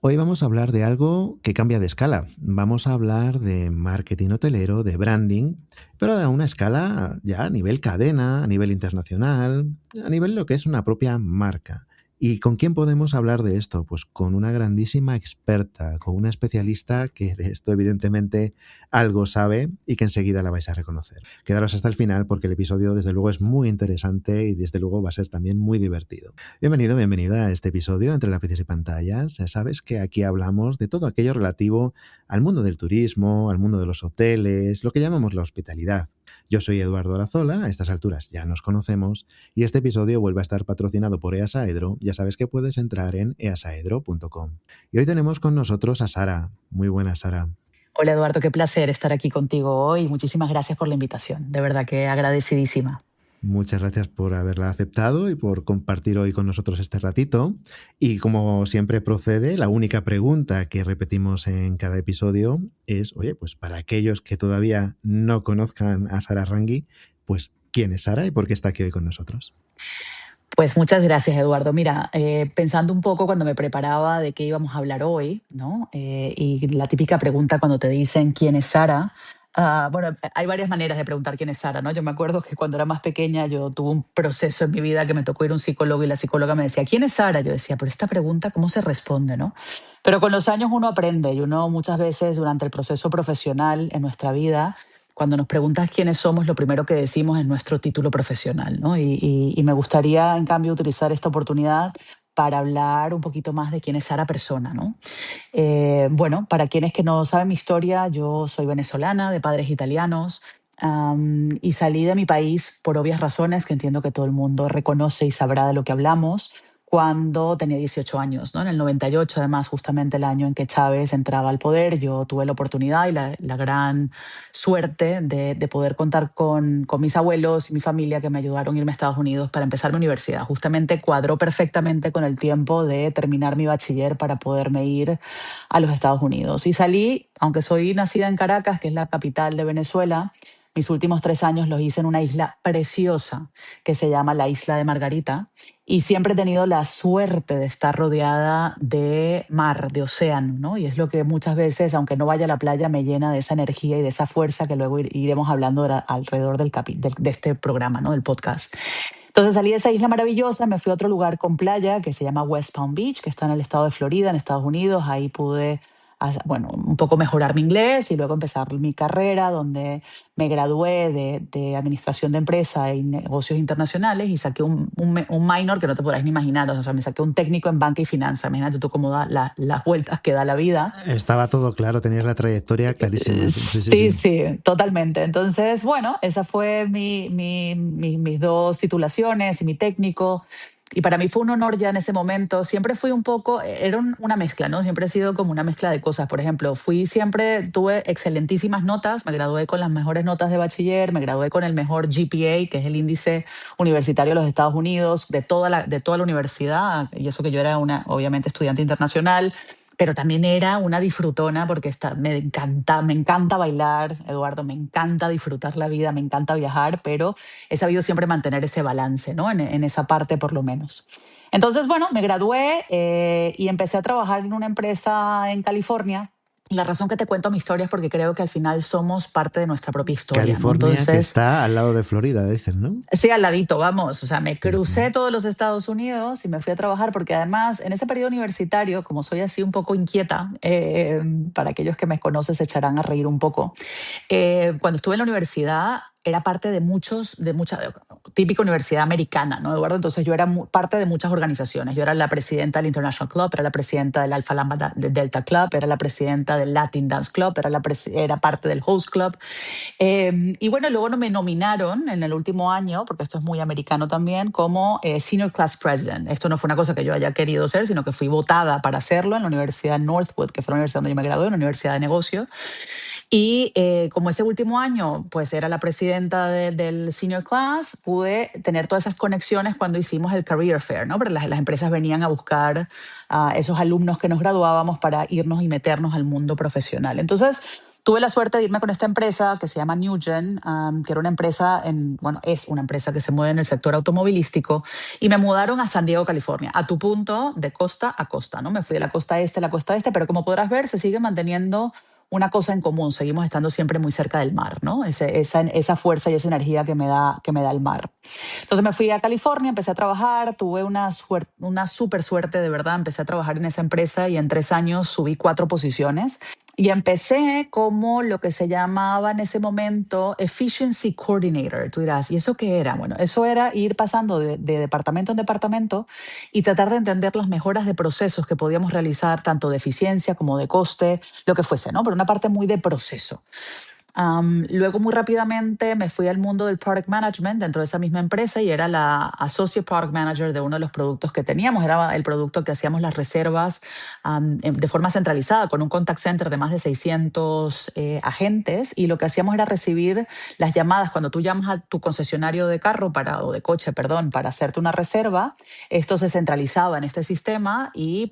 Hoy vamos a hablar de algo que cambia de escala. Vamos a hablar de marketing hotelero, de branding, pero a una escala ya a nivel cadena, a nivel internacional, a nivel lo que es una propia marca. ¿Y con quién podemos hablar de esto? Pues con una grandísima experta, con una especialista que de esto evidentemente algo sabe y que enseguida la vais a reconocer. Quedaros hasta el final porque el episodio desde luego es muy interesante y desde luego va a ser también muy divertido. Bienvenido, bienvenida a este episodio Entre lápices y pantallas. Ya sabes que aquí hablamos de todo aquello relativo al mundo del turismo, al mundo de los hoteles, lo que llamamos la hospitalidad. Yo soy Eduardo Arazola, a estas alturas ya nos conocemos, y este episodio vuelve a estar patrocinado por EASaedro. Ya sabes que puedes entrar en easaedro.com. Y hoy tenemos con nosotros a Sara. Muy buena, Sara. Hola Eduardo, qué placer estar aquí contigo hoy. Muchísimas gracias por la invitación. De verdad que agradecidísima. Muchas gracias por haberla aceptado y por compartir hoy con nosotros este ratito. Y como siempre procede, la única pregunta que repetimos en cada episodio es, oye, pues para aquellos que todavía no conozcan a Sara Rangui, pues ¿quién es Sara y por qué está aquí hoy con nosotros? Pues muchas gracias Eduardo. Mira, pensando un poco cuando me preparaba de qué íbamos a hablar hoy, ¿no? Y la típica pregunta cuando te dicen quién es Sara. Bueno, hay varias maneras de preguntar quién es Sara, ¿no? Yo me acuerdo que cuando era más pequeña yo tuve un proceso en mi vida que me tocó ir a un psicólogo y la psicóloga me decía, ¿quién es Sara? Yo decía, pero esta pregunta, ¿cómo se responde, no? Pero con los años uno aprende y uno muchas veces durante el proceso profesional en nuestra vida, cuando nos preguntas quiénes somos, lo primero que decimos es nuestro título profesional, ¿no? Y me gustaría, en cambio, utilizar esta oportunidad para hablar un poquito más de quién es Sara persona, ¿no? Bueno, para quienes que no saben mi historia, yo soy venezolana, de padres italianos, y salí de mi país por obvias razones que entiendo que todo el mundo reconoce y sabrá de lo que hablamos, cuando tenía 18 años, ¿no? En el 98, además, justamente el año en que Chávez entraba al poder, yo tuve la oportunidad y la gran suerte de poder contar con mis abuelos y mi familia que me ayudaron a irme a Estados Unidos para empezar mi universidad. Justamente cuadró perfectamente con el tiempo de terminar mi bachiller para poderme ir a los Estados Unidos. Y salí, aunque soy nacida en Caracas, que es la capital de Venezuela, mis últimos 3 años los hice en una isla preciosa que se llama la Isla de Margarita. Y siempre he tenido la suerte de estar rodeada de mar, de océano, ¿no? Y es lo que muchas veces, aunque no vaya a la playa, me llena de esa energía y de esa fuerza que luego iremos hablando alrededor de este programa, ¿no? Del podcast. Entonces salí de esa isla maravillosa, me fui a otro lugar con playa que se llama West Palm Beach, que está en el estado de Florida, en Estados Unidos. Ahí pude, bueno, un poco mejorar mi inglés y luego empezar mi carrera, donde me gradué de Administración de Empresa y Negocios Internacionales y saqué un minor que no te podrás ni imaginar. O sea, me saqué un técnico en banca y finanzas. Imagínate tú cómo da las vueltas que da la vida. Estaba todo claro, tenías la trayectoria clarísima. Sí, sí, Sí, sí. sí, totalmente. Entonces, bueno, esa fue mis dos titulaciones y mi técnico. Y para mí fue un honor ya en ese momento. Siempre fui un poco, era una mezcla, ¿no? Siempre he sido como una mezcla de cosas. Por ejemplo, tuve excelentísimas notas, me gradué con las mejores notas de bachiller, me gradué con el mejor GPA, que es el índice universitario de los Estados Unidos, de toda la universidad. Y eso que yo era obviamente, estudiante internacional, pero también era una disfrutona porque me encanta bailar, Eduardo, me encanta disfrutar la vida, me encanta viajar, pero he sabido siempre mantener ese balance, ¿no? En esa parte por lo menos. Entonces, bueno, me gradué y empecé a trabajar en una empresa en California. Y la razón que te cuento mi historia es porque creo que al final somos parte de nuestra propia historia, ¿no? California, que Entonces, está al lado de Florida, dicen, ¿no? sí, al ladito, vamos. O sea, me crucé Ujú. todos los Estados Unidos y me fui a trabajar porque además en ese periodo universitario, como soy así un poco inquieta, para aquellos que me conocen se echarán a reír un poco. Cuando estuve en la universidad era parte típica universidad americana, ¿no, Eduardo? Entonces yo era parte de muchas organizaciones. Yo era la presidenta del International Club, era la presidenta del Alpha Lambda Delta Club, era la presidenta del Latin Dance Club, era parte del Host Club. Y bueno, luego me nominaron en el último año, porque esto es muy americano también, como Senior Class President. Esto no fue una cosa que yo haya querido ser, sino que fui votada para hacerlo en la Universidad Northwood, que fue la universidad donde yo me gradué, una universidad de negocios. Y como ese último año, pues era la presidenta del Senior Class, pude tener todas esas conexiones cuando hicimos el Career Fair, ¿no? Porque las empresas venían a buscar a esos alumnos que nos graduábamos para irnos y meternos al mundo profesional. Entonces, Tuve la suerte de irme con esta empresa que se llama Newgen, que era una empresa, bueno, es una empresa que se mueve en el sector automovilístico, y me mudaron a San Diego, California, a tu punto, de costa a costa, ¿no? Me fui de la costa este a la costa este, pero como podrás ver, se sigue manteniendo una cosa en común, seguimos estando siempre muy cerca del mar, ¿no? Esa fuerza y esa energía que me da el mar. Entonces me fui a California, empecé a trabajar, tuve una súper suerte, de verdad, empecé a trabajar en esa empresa y en 3 años subí 4 posiciones. Y empecé como lo que se llamaba en ese momento Efficiency Coordinator. Tú dirás, ¿y eso qué era? Bueno, eso era ir pasando de departamento en departamento y tratar de entender las mejoras de procesos que podíamos realizar, tanto de eficiencia como de coste, lo que fuese, ¿no? Pero una parte muy de proceso. Luego muy rápidamente me fui al mundo del product management dentro de esa misma empresa y era la associate product manager de uno de los productos que teníamos. Era el producto que hacíamos las reservas de forma centralizada con un contact center de más de 600 agentes, y lo que hacíamos era recibir las llamadas cuando tú llamas a tu concesionario de carro o de coche, perdón, para hacerte una reserva. Esto se centralizaba en este sistema y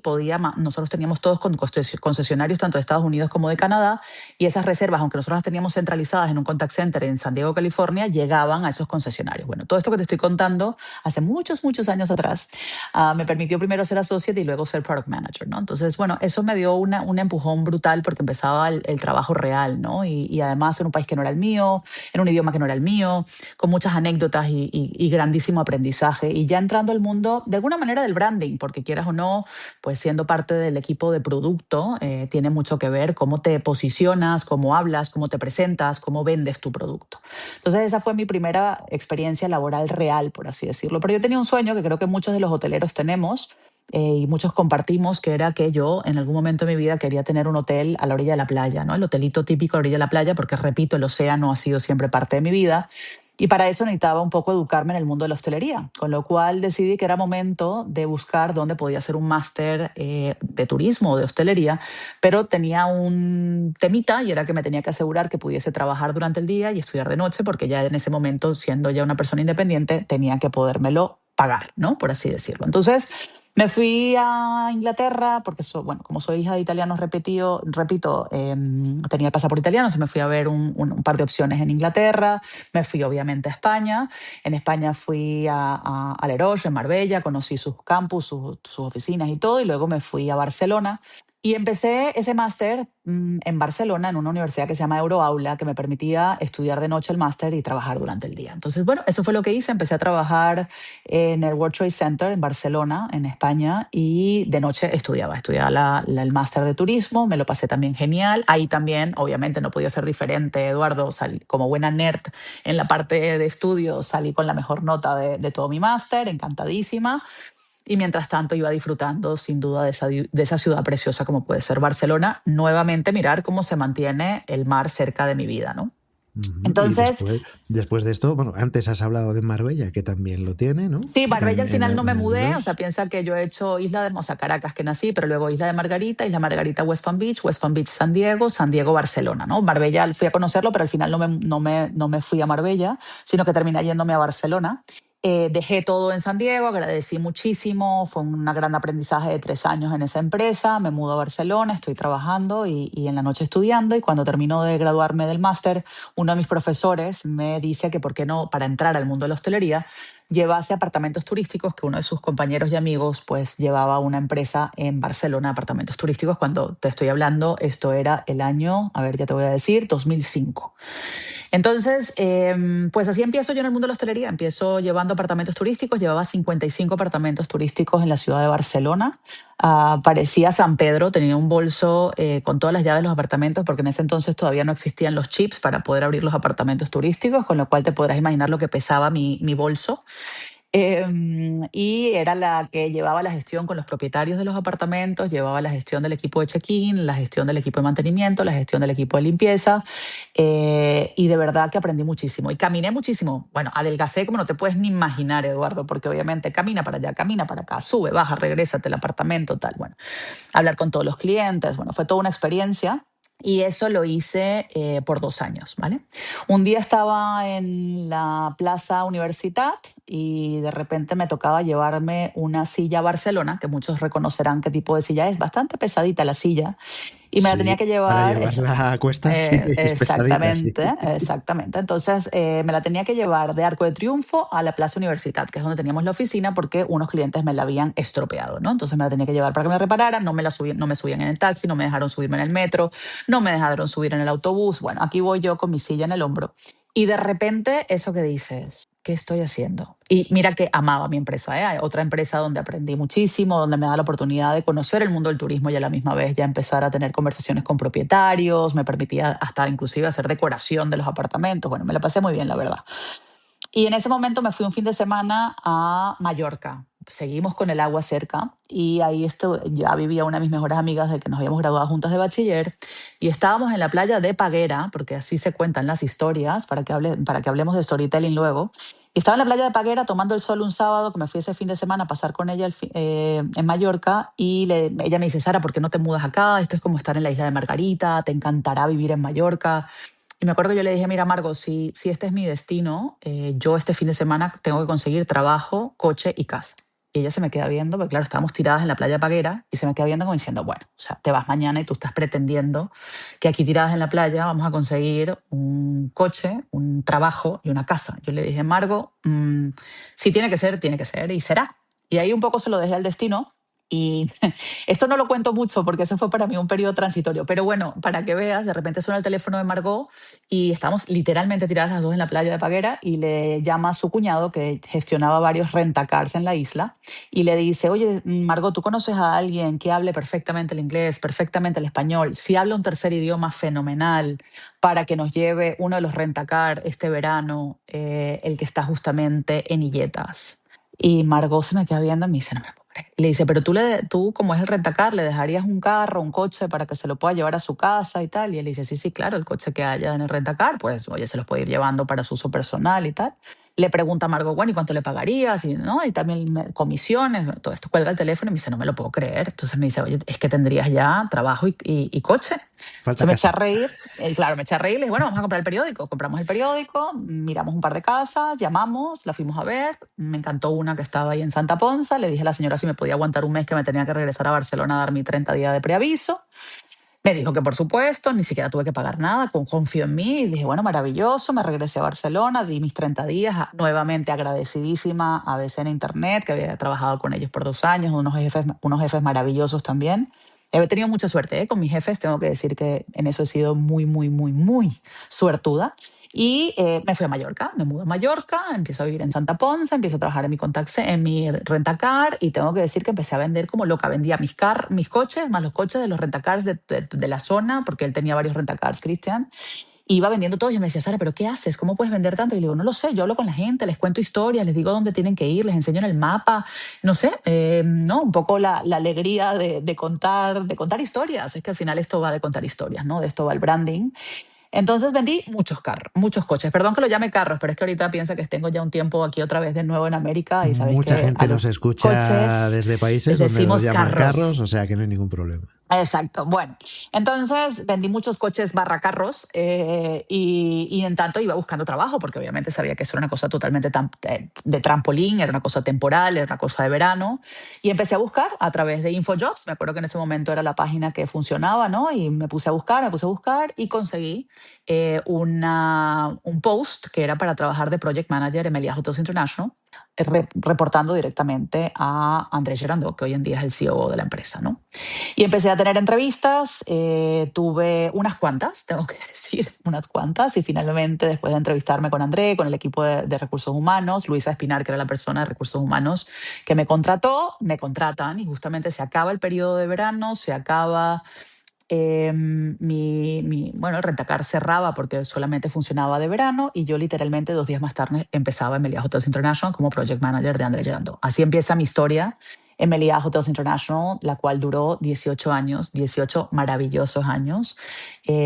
nosotros teníamos todos concesionarios tanto de Estados Unidos como de Canadá, y esas reservas, aunque nosotros las teníamos centralizadas en un contact center en San Diego, California, llegaban a esos concesionarios. Bueno, todo esto que te estoy contando hace muchos, muchos años atrás, me permitió primero ser associate y luego ser product manager, ¿no? Entonces, bueno, eso me dio un empujón brutal porque empezaba el trabajo real, ¿no? Y además en un país que no era el mío, en un idioma que no era el mío, con muchas anécdotas y grandísimo aprendizaje. Y ya entrando al mundo, de alguna manera, del branding, porque quieras o no, pues siendo parte del equipo de producto, tiene mucho que ver cómo te posicionas, cómo hablas, cómo te presentas, cómo vendes tu producto. Entonces esa fue mi primera experiencia laboral real, por así decirlo. Pero yo tenía un sueño que creo que muchos de los hoteleros tenemos, y muchos compartimos, que era que yo en algún momento de mi vida quería tener un hotel a la orilla de la playa, ¿no? El hotelito típico a la orilla de la playa, porque repito, el océano ha sido siempre parte de mi vida. Y para eso necesitaba un poco educarme en el mundo de la hostelería, con lo cual decidí que era momento de buscar dónde podía hacer un máster de turismo o de hostelería, pero tenía un temita y era que me tenía que asegurar que pudiese trabajar durante el día y estudiar de noche, porque ya en ese momento, siendo ya una persona independiente, tenía que podérmelo pagar, ¿no? Por así decirlo. Entonces, me fui a Inglaterra porque, bueno, como soy hija de italianos repito, tenía el pasaporte italiano, se me fui a ver un par de opciones en Inglaterra. Me fui obviamente a España. En España fui a Leroche, en Marbella, conocí sus campus, sus oficinas y todo, y luego me fui a Barcelona. Y empecé ese máster en Barcelona, en una universidad que se llama Euroaula, que me permitía estudiar de noche el máster y trabajar durante el día. Entonces, bueno, eso fue lo que hice. Empecé a trabajar en el World Trade Center en Barcelona, en España, y de noche estudiaba el máster de turismo. Me lo pasé también genial. Ahí también, obviamente, no podía ser diferente, Eduardo. Salí como buena nerd en la parte de estudios, salí con la mejor nota de todo mi máster, encantadísima. Y mientras tanto iba disfrutando sin duda de esa ciudad preciosa como puede ser Barcelona. Nuevamente mirar cómo se mantiene el mar cerca de mi vida, ¿no? Y Entonces, después de esto, bueno, antes has hablado de Marbella, que también lo tiene, ¿no? sí, Marbella al En final no me el mudé, o sea, Leroy. piensa que yo he hecho o sea, Caracas que nací, pero luego Isla Margarita West Palm Beach San Diego, San Diego Barcelona, ¿no? Marbella fui a conocerlo, pero al final no me fui a Marbella, sino que terminé yéndome a Barcelona. Dejé todo en San Diego, agradecí muchísimo, fue un gran aprendizaje de 3 años en esa empresa, me mudo a Barcelona, estoy trabajando y en la noche estudiando, y cuando termino de graduarme del máster, uno de mis profesores me dice que por qué no, para entrar al mundo de la hostelería, llevase apartamentos turísticos, que uno de sus compañeros y amigos pues llevaba una empresa en Barcelona, apartamentos turísticos. Cuando te estoy hablando, esto era el año, a ver, ya te voy a decir, 2005. Entonces, pues así empiezo yo en el mundo de la hostelería. Empiezo llevando apartamentos turísticos, llevaba 55 apartamentos turísticos en la ciudad de Barcelona. Parecía San Pedro, tenía un bolso con todas las llaves de los apartamentos, porque en ese entonces todavía no existían los chips para poder abrir los apartamentos turísticos, con lo cual te podrás imaginar lo que pesaba mi bolso. Y era la que llevaba la gestión con los propietarios de los apartamentos, llevaba la gestión del equipo de check-in, la gestión del equipo de mantenimiento, la gestión del equipo de limpieza, y de verdad que aprendí muchísimo y caminé muchísimo. Bueno, adelgacé como no te puedes ni imaginar, Eduardo, porque obviamente camina para allá, camina para acá, sube, baja, regrésate al apartamento, tal. Bueno, hablar con todos los clientes, bueno, fue toda una experiencia. Y eso lo hice por 2 años, ¿vale? Un día estaba en la Plaza Universitat y de repente me tocaba llevarme una silla a Barcelona, que muchos reconocerán qué tipo de silla es, bastante pesadita la silla. y me la tenía Sí, que para llevar, llevarla a cuestas sí, es pesadita, sí. exactamente, exactamente. Entonces me la tenía que llevar de Arco de Triunfo a la Plaza Universitat, que es donde teníamos la oficina, porque unos clientes me la habían estropeado, ¿no? Entonces me la tenía que llevar para que me repararan, no me subían en el taxi, no me dejaron subirme en el metro, no me dejaron subir en el autobús. Bueno, aquí voy yo con mi silla en el hombro. Y de repente, eso que dices, ¿qué estoy haciendo? Y mira que amaba mi empresa, ¿eh? Hay otra empresa donde aprendí muchísimo, donde me da la oportunidad de conocer el mundo del turismo y a la misma vez ya empezar a tener conversaciones con propietarios, me permitía hasta inclusive hacer decoración de los apartamentos. Bueno, me la pasé muy bien, la verdad. Y en ese momento me fui un fin de semana a Mallorca. Seguimos con el agua cerca y ahí ya vivía una de mis mejores amigas de que nos habíamos graduado juntas de bachiller y estábamos en la playa de Paguera, porque así se cuentan las historias, para que hablemos de storytelling luego. Y estaba en la playa de Paguera tomando el sol un sábado, que me fui ese fin de semana a pasar con ella en Mallorca, y ella me dice, Sara, ¿por qué no te mudas acá? Esto es como estar en la isla de Margarita, te encantará vivir en Mallorca. Y me acuerdo que yo le dije, mira, Margot, si este es mi destino, yo este fin de semana tengo que conseguir trabajo, coche y casa. Y ella se me queda viendo, porque claro, estábamos tiradas en la playa Paguera, y se me queda viendo como diciendo, bueno, o sea, te vas mañana y tú estás pretendiendo que aquí tiradas en la playa vamos a conseguir un coche, un trabajo y una casa. Yo le dije, Margot, si tiene que ser, y será. Y ahí un poco se lo dejé al destino. Y esto no lo cuento mucho porque ese fue para mí un periodo transitorio, pero bueno, para que veas, de repente suena el teléfono de Margot y estamos literalmente tiradas las dos en la playa de Paguera y le llama a su cuñado que gestionaba varios rentacars en la isla y le dice, oye, Margot, ¿tú conoces a alguien que hable perfectamente el inglés, perfectamente el español? Si habla un tercer idioma, fenomenal, para que nos lleve uno de los rentacar este verano, el que está justamente en Illetas. Y Margot se me queda viendo y me dice, no me lo puedo creer. Y le dice, pero tú, como es el rentacar, ¿le dejarías un carro, un coche para que se lo pueda llevar a su casa y tal? Y él dice, sí, sí, claro, el coche que haya en el rentacar, pues, oye, se los puede ir llevando para su uso personal y tal. Le pregunta a Margot, bueno, ¿y cuánto le pagarías? Y, ¿no? Y también comisiones, bueno, todo esto. Cuelga el teléfono y me dice, no me lo puedo creer. Entonces me dice, oye, es que tendrías ya trabajo y coche. Falta Se me echa casa. a reír, claro, me echa a reír, le dije, bueno, vamos a comprar el periódico. Compramos el periódico, miramos un par de casas, llamamos, la fuimos a ver, me encantó una que estaba ahí en Santa Ponza, le dije a la señora si me podía aguantar un mes que me tenía que regresar a Barcelona a dar mi 30 días de preaviso. Me dijo que por supuesto, ni siquiera tuve que pagar nada, confió en mí y dije, bueno, maravilloso, me regresé a Barcelona, di mis 30 días, nuevamente agradecidísima a BCN Internet, que había trabajado con ellos por 2 años, unos jefes maravillosos también. He tenido mucha suerte, ¿eh? Con mis jefes, tengo que decir que en eso he sido muy, muy, muy, muy suertuda. Y me fui a Mallorca, me mudo a Mallorca, empiezo a vivir en Santa Ponza, empiezo a trabajar en mi rentacar y tengo que decir que empecé a vender como loca. Vendía mis coches, más los coches de los rentacars de la zona, porque él tenía varios rentacars, Cristian. Iba vendiendo todo y me decía, Sara, ¿pero qué haces? ¿Cómo puedes vender tanto? Y le digo, no lo sé, yo hablo con la gente, les cuento historias, les digo dónde tienen que ir, les enseño en el mapa, no sé, ¿no? Un poco la alegría de contar historias. Es que al final esto va de contar historias, ¿no? De esto va el branding. Entonces vendí muchos carros, muchos coches. Perdón que lo llame carros, pero es que ahorita piensa que tengo ya un tiempo aquí otra vez de nuevo en América y sabéis Mucha que a gente nos los escucha coches desde les países donde los decimos llaman carros, carros. o sea que no hay ningún problema. Exacto. Bueno, entonces vendí muchos coches barra carros y en tanto iba buscando trabajo porque obviamente sabía que eso era una cosa totalmente de trampolín, era una cosa temporal, era una cosa de verano. Y empecé a buscar a través de InfoJobs. Me acuerdo que en ese momento era la página que funcionaba, ¿no? Y me puse a buscar y conseguí un post que era para trabajar de Project Manager en Meliá Hotels International, reportando directamente a Andrés Gerandó, que hoy en día es el CEO de la empresa, ¿no? Y empecé a tener entrevistas, tuve unas cuantas, tengo que decir, unas cuantas, y finalmente después de entrevistarme con André, con el equipo de recursos humanos, Luisa Espinar, que era la persona de recursos humanos que me contrató, me contratan y justamente se acaba el periodo de verano, se acaba bueno, el Rentacar cerraba porque solamente funcionaba de verano y yo literalmente 2 días más tarde empezaba en Meliá Hotels International como Project Manager de André Gerando. Así empieza mi historia en Meliá Hotels International, la cual duró 18 años, 18 maravillosos años,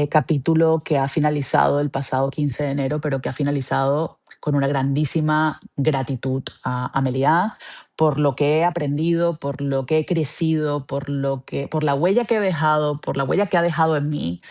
capítulo que ha finalizado el pasado 15 de enero, pero que ha finalizado con una grandísima gratitud a Meliá por lo que he aprendido, por lo que he crecido, por la huella que he dejado, por la huella que ha dejado en mí,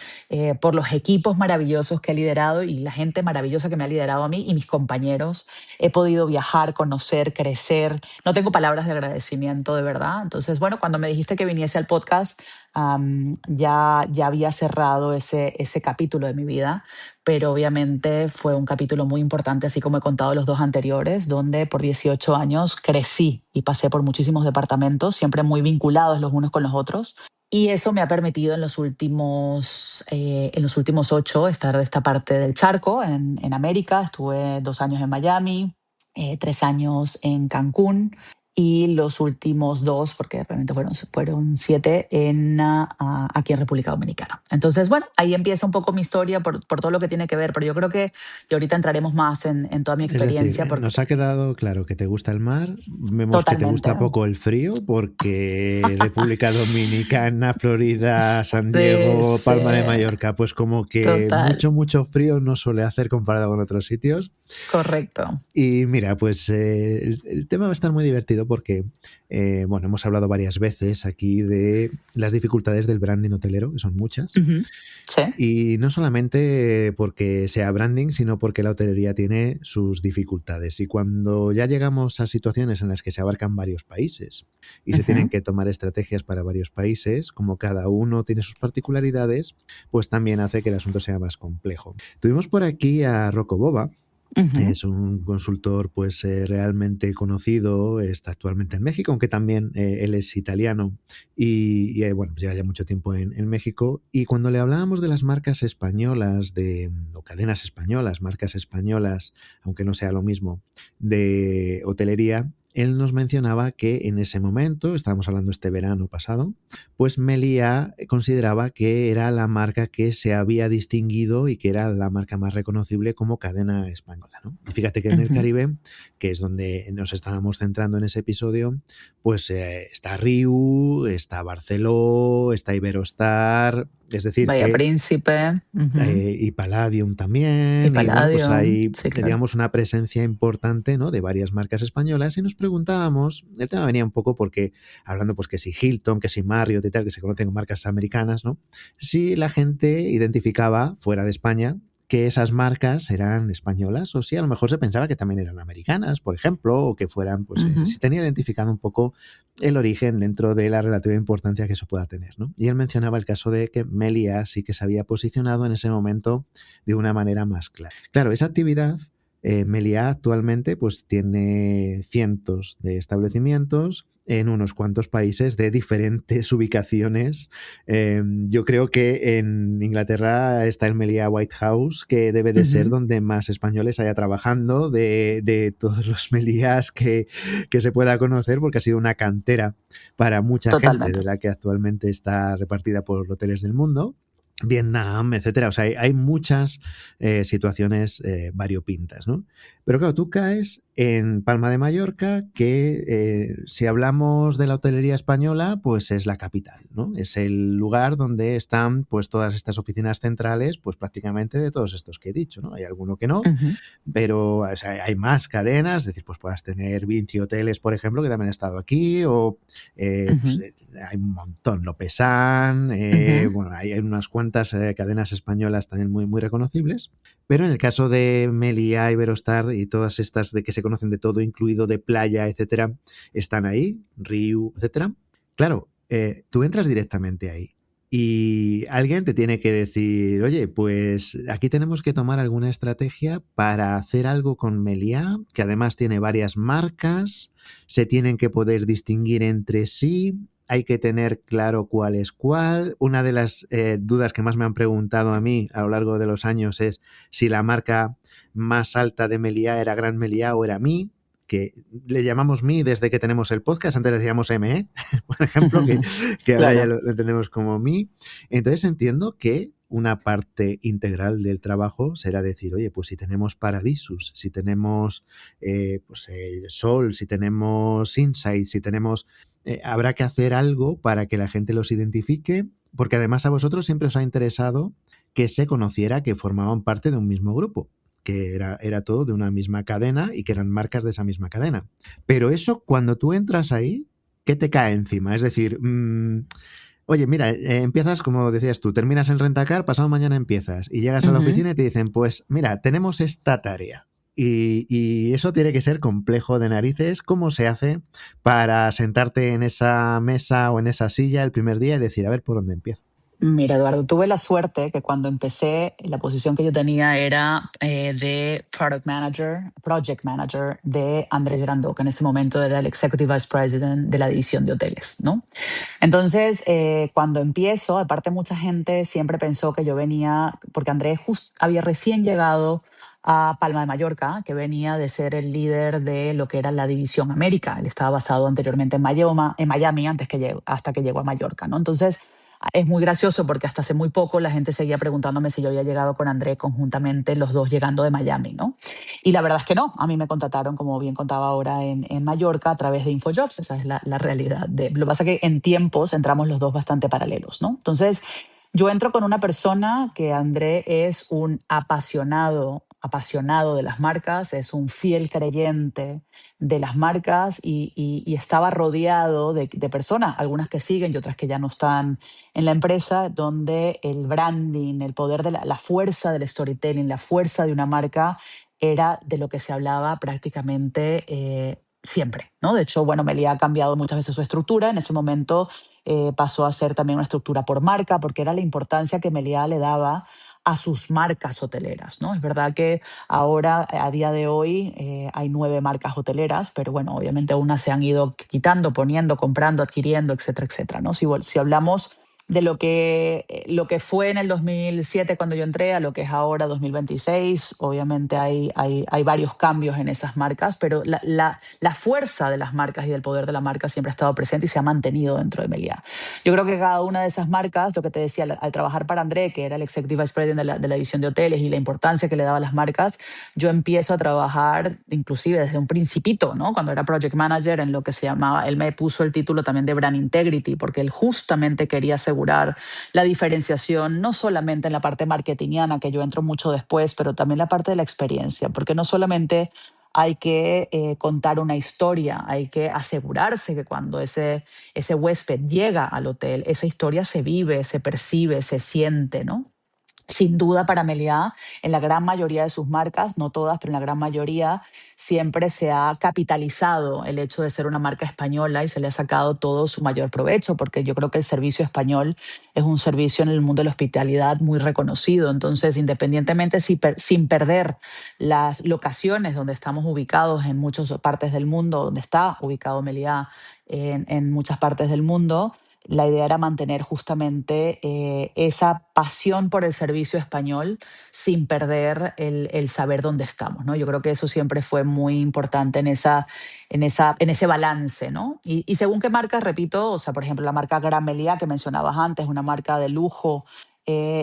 por los equipos maravillosos que he liderado y la gente maravillosa que me ha liderado a mí y mis compañeros. He podido viajar, conocer, crecer. No tengo palabras de agradecimiento, de verdad. Entonces, bueno, cuando me dijiste que viniese al podcast, ya había cerrado ese capítulo de mi vida, pero obviamente fue un capítulo muy importante, así como he contado los dos anteriores, donde por 18 años crecí y pasé por muchísimos departamentos, siempre muy vinculados los unos con los otros. Y eso me ha permitido en los últimos 8 estar de esta parte del charco, en América. Estuve 2 años en Miami, 3 años en Cancún y los últimos dos, porque realmente fueron 7, aquí en República Dominicana. Entonces, bueno, ahí empieza un poco mi historia por todo lo que tiene que ver, pero yo creo que y ahorita entraremos más en toda mi Es decir, experiencia, nos porque ha quedado claro que te gusta el mar, vemos que te totalmente. gusta poco el frío, porque República Dominicana, Florida, San Sí, Diego, sí, Palma de Mallorca, pues como que total, mucho, mucho frío no suele hacer comparado con otros sitios. correcto. Y mira, pues el tema va a estar muy divertido porque, bueno, hemos hablado varias veces aquí de las dificultades del branding hotelero, que son muchas. Ujú, sí, Y no solamente porque sea branding, sino porque la hotelería tiene sus dificultades. Y cuando ya llegamos a situaciones en las que se abarcan varios países y se tienen ujú, que tomar estrategias para varios países, como cada uno tiene sus particularidades, pues también hace que el asunto sea más complejo. Tuvimos por aquí a Rocco Boba. ujú, Es un consultor pues realmente conocido, está actualmente en México, aunque también él es italiano bueno, pues lleva ya mucho tiempo en México. Y cuando le hablábamos de las marcas españolas, o cadenas españolas, marcas españolas, aunque no sea lo mismo, de hotelería, él nos mencionaba que en ese momento, estábamos hablando este verano pasado, pues Meliá consideraba que era la marca que se había distinguido y que era la marca más reconocible como cadena española, ¿no? Y fíjate que en el ujú. Caribe, que es donde nos estábamos centrando en ese episodio, pues está Riu, está Barceló, está Iberostar, es decir, Bahía que Príncipe, ujú, y Palladium y también, y bueno, pues Palladium, hay, sí, claro. digamos, una presencia importante, ¿no? De varias marcas españolas y nos preguntábamos, el tema venía un poco porque, hablando pues que si Hilton, que si Marriott y tal, que se conocen como marcas americanas, ¿no? Si la gente identificaba fuera de España que esas marcas eran españolas o si a lo mejor se pensaba que también eran americanas, por ejemplo, o que fueran, pues, Ujú, si tenía identificado un poco el origen dentro de la relativa importancia que eso pueda tener, ¿no? Y él mencionaba el caso de que Meliá sí que se había posicionado en ese momento de una manera más clara. Claro, esa actividad, Meliá actualmente pues tiene cientos de establecimientos en unos cuantos países de diferentes ubicaciones. Yo creo que en Inglaterra está el Meliá White House, que debe de ser ujú, donde más españoles haya trabajando de todos los Meliás que se pueda conocer, porque ha sido una cantera para mucha gente totalmente. de la que actualmente está repartida por hoteles del mundo. Vietnam, etcétera. O sea, hay muchas situaciones variopintas, ¿no? Pero claro, tú caes en Palma de Mallorca, que si hablamos de la hotelería española, pues es la capital, ¿no? Es el lugar donde están pues todas estas oficinas centrales, pues prácticamente de todos estos que he dicho, ¿no? Hay alguno que no, Ujú, pero o sea, hay más cadenas, es decir, pues puedas tener Vinci Hoteles, por ejemplo, que también han estado aquí, o pues, ujú, hay un montón, Lopesan, ujú, bueno, hay unas cuantas cadenas españolas también muy, muy reconocibles, pero en el caso de Meliá, Iberostar y todas estas de que se conocen de todo, incluido de playa, etcétera, están ahí, Riu, etcétera. Claro, tú entras directamente ahí. Y alguien te tiene que decir, oye, pues aquí tenemos que tomar alguna estrategia para hacer algo con Meliá, que además tiene varias marcas, se tienen que poder distinguir entre sí, hay que tener claro cuál es cuál. Una de las dudas que más me han preguntado a mí a lo largo de los años es si la marca más alta de Meliá era Gran Meliá o era Mi, que le llamamos Mi desde que tenemos el podcast, antes decíamos ME, por ejemplo, que ahora ya claro. lo tenemos como Mi. Entonces entiendo que una parte integral del trabajo será decir, oye, pues si tenemos Paradisus, si tenemos Sol, si tenemos Insight, si tenemos... habrá que hacer algo para que la gente los identifique, porque además a vosotros siempre os ha interesado que se conociera que formaban parte de un mismo grupo, que era todo de una misma cadena y que eran marcas de esa misma cadena. Pero eso, cuando tú entras ahí, ¿qué te cae encima? Es decir, oye, mira, empiezas, como decías tú, terminas en Rentacar, pasado mañana empiezas y llegas a la Ujú, oficina y te dicen, pues mira, tenemos esta tarea. Y eso tiene que ser complejo de narices. ¿Cómo se hace para sentarte en esa mesa o en esa silla el primer día y decir, a ver por dónde empiezo? Mira, Eduardo, tuve la suerte que cuando empecé, la posición que yo tenía era de Product Manager, Project Manager de Andrés Grandó, que en ese momento era el Executive Vice President de la división de hoteles, ¿no? Entonces, cuando empiezo, aparte mucha gente siempre pensó que yo venía, porque Andrés había recién llegado a Palma de Mallorca, que venía de ser el líder de lo que era la división América. Él estaba basado anteriormente en Miami antes que hasta que llegó a Mallorca, ¿no? Entonces, es muy gracioso porque hasta hace muy poco la gente seguía preguntándome si yo había llegado con André conjuntamente, los dos llegando de Miami, ¿no? Y la verdad es que no, a mí me contrataron, como bien contaba ahora, en Mallorca a través de InfoJobs, esa es la realidad. Lo que pasa es que en tiempos entramos los dos bastante paralelos, ¿no? Entonces, yo entro con una persona que André es un apasionado de las marcas, es un fiel creyente de las marcas y estaba rodeado de personas, algunas que siguen y otras que ya no están en la empresa, donde el branding, el poder de la fuerza del storytelling, la fuerza de una marca era de lo que se hablaba prácticamente siempre, ¿no? De hecho, bueno, Meliá ha cambiado muchas veces su estructura. En ese momento pasó a ser también una estructura por marca, porque era la importancia que Meliá le daba a sus marcas hoteleras, ¿no? Es verdad que ahora, a día de hoy, hay 9 marcas hoteleras, pero bueno, obviamente unas se han ido quitando, poniendo, comprando, adquiriendo, etcétera, etcétera, ¿no? Si hablamos de lo que fue en el 2007 cuando yo entré a lo que es ahora 2026. Obviamente hay varios cambios en esas marcas, pero la fuerza de las marcas y del poder de la marca siempre ha estado presente y se ha mantenido dentro de Meliá. Yo creo que cada una de esas marcas, lo que te decía, al trabajar para André, que era el Executive Vice President de la división de hoteles y la importancia que le daba a las marcas, yo empiezo a trabajar inclusive desde un principito, ¿no? Cuando era Project Manager en lo que se llamaba, él me puso el título también de Brand Integrity, porque él justamente quería asegurar la diferenciación, no solamente en la parte marketingiana, que yo entro mucho después, pero también la parte de la experiencia, porque no solamente hay que contar una historia, hay que asegurarse que cuando ese huésped llega al hotel, esa historia se vive, se percibe, se siente, ¿no? Sin duda para Meliá, en la gran mayoría de sus marcas, no todas, pero en la gran mayoría, siempre se ha capitalizado el hecho de ser una marca española y se le ha sacado todo su mayor provecho, porque yo creo que el servicio español es un servicio en el mundo de la hospitalidad muy reconocido. Entonces, independientemente sin perder las locaciones donde estamos ubicados en muchas partes del mundo, donde está ubicado Meliá en muchas partes del mundo, la idea era mantener justamente esa pasión por el servicio español sin perder el saber dónde estamos, ¿no? Yo creo que eso siempre fue muy importante en ese balance, ¿no? Y según qué marcas, repito, o sea, por ejemplo, la marca Gran Meliá que mencionabas antes, una marca de lujo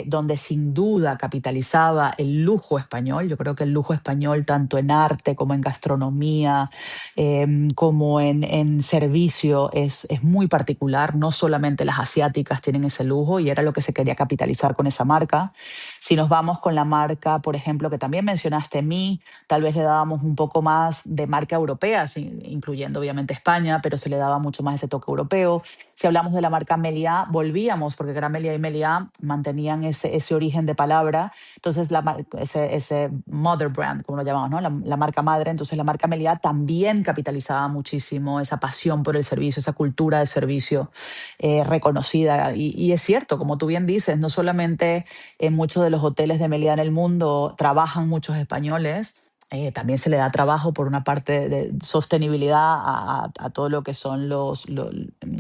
donde sin duda capitalizaba el lujo español. Yo creo que el lujo español, tanto en arte como en gastronomía, como en servicio, es muy particular. No solamente las asiáticas tienen ese lujo y era lo que se quería capitalizar con esa marca. Si nos vamos con la marca, por ejemplo, que también mencionaste, Mi, tal vez le dábamos un poco más de marca europea, incluyendo obviamente España, pero se le daba mucho más ese toque europeo. Si hablamos de la marca Meliá, volvíamos, porque Gran Meliá y Meliá mantenían ese origen de palabra. Entonces, ese mother brand, como lo llamamos, ¿no? La marca madre. Entonces, la marca Meliá también capitalizaba muchísimo esa pasión por el servicio, esa cultura de servicio reconocida. Y es cierto, como tú bien dices, no solamente en muchos de los hoteles de Meliá en el mundo trabajan muchos españoles, también se le da trabajo por una parte de sostenibilidad a todo lo que son los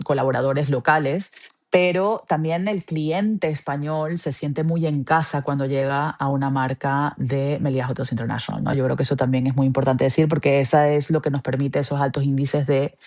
colaboradores locales, pero también el cliente español se siente muy en casa cuando llega a una marca de Meliá Hotels International, ¿no? Yo creo que eso también es muy importante decir porque esa es lo que nos permite esos altos índices de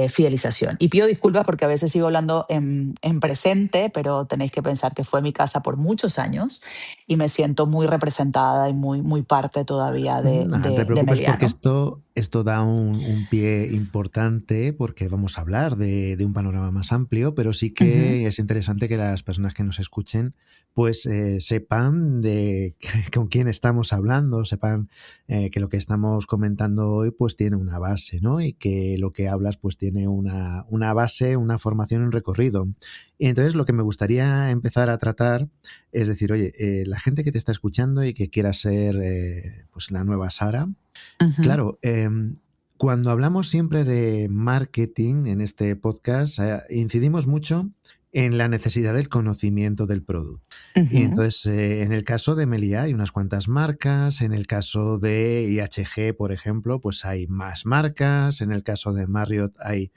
fidelización. Y pido disculpas porque a veces sigo hablando en presente, pero tenéis que pensar que fue mi casa por muchos años y me siento muy representada y muy parte todavía No te de preocupes Meliá, porque ¿no? esto da un pie importante porque vamos a hablar de un panorama más amplio, pero sí Ujú, que es interesante que las personas que nos escuchen pues sepan de con quién estamos hablando, sepan que lo que estamos comentando hoy pues tiene una base, ¿no? Y que lo que hablas pues tiene una base, una formación, un recorrido. Y entonces lo que me gustaría empezar a tratar es decir, oye, la gente que te está escuchando y que quiera ser pues la nueva Sara, ujú. claro, cuando hablamos siempre de marketing en este podcast, incidimos mucho en la necesidad del conocimiento del producto. Y Ujú, entonces, en el caso de Meliá hay unas cuantas marcas, en el caso de IHG, por ejemplo, pues hay más marcas, en el caso de Marriott hay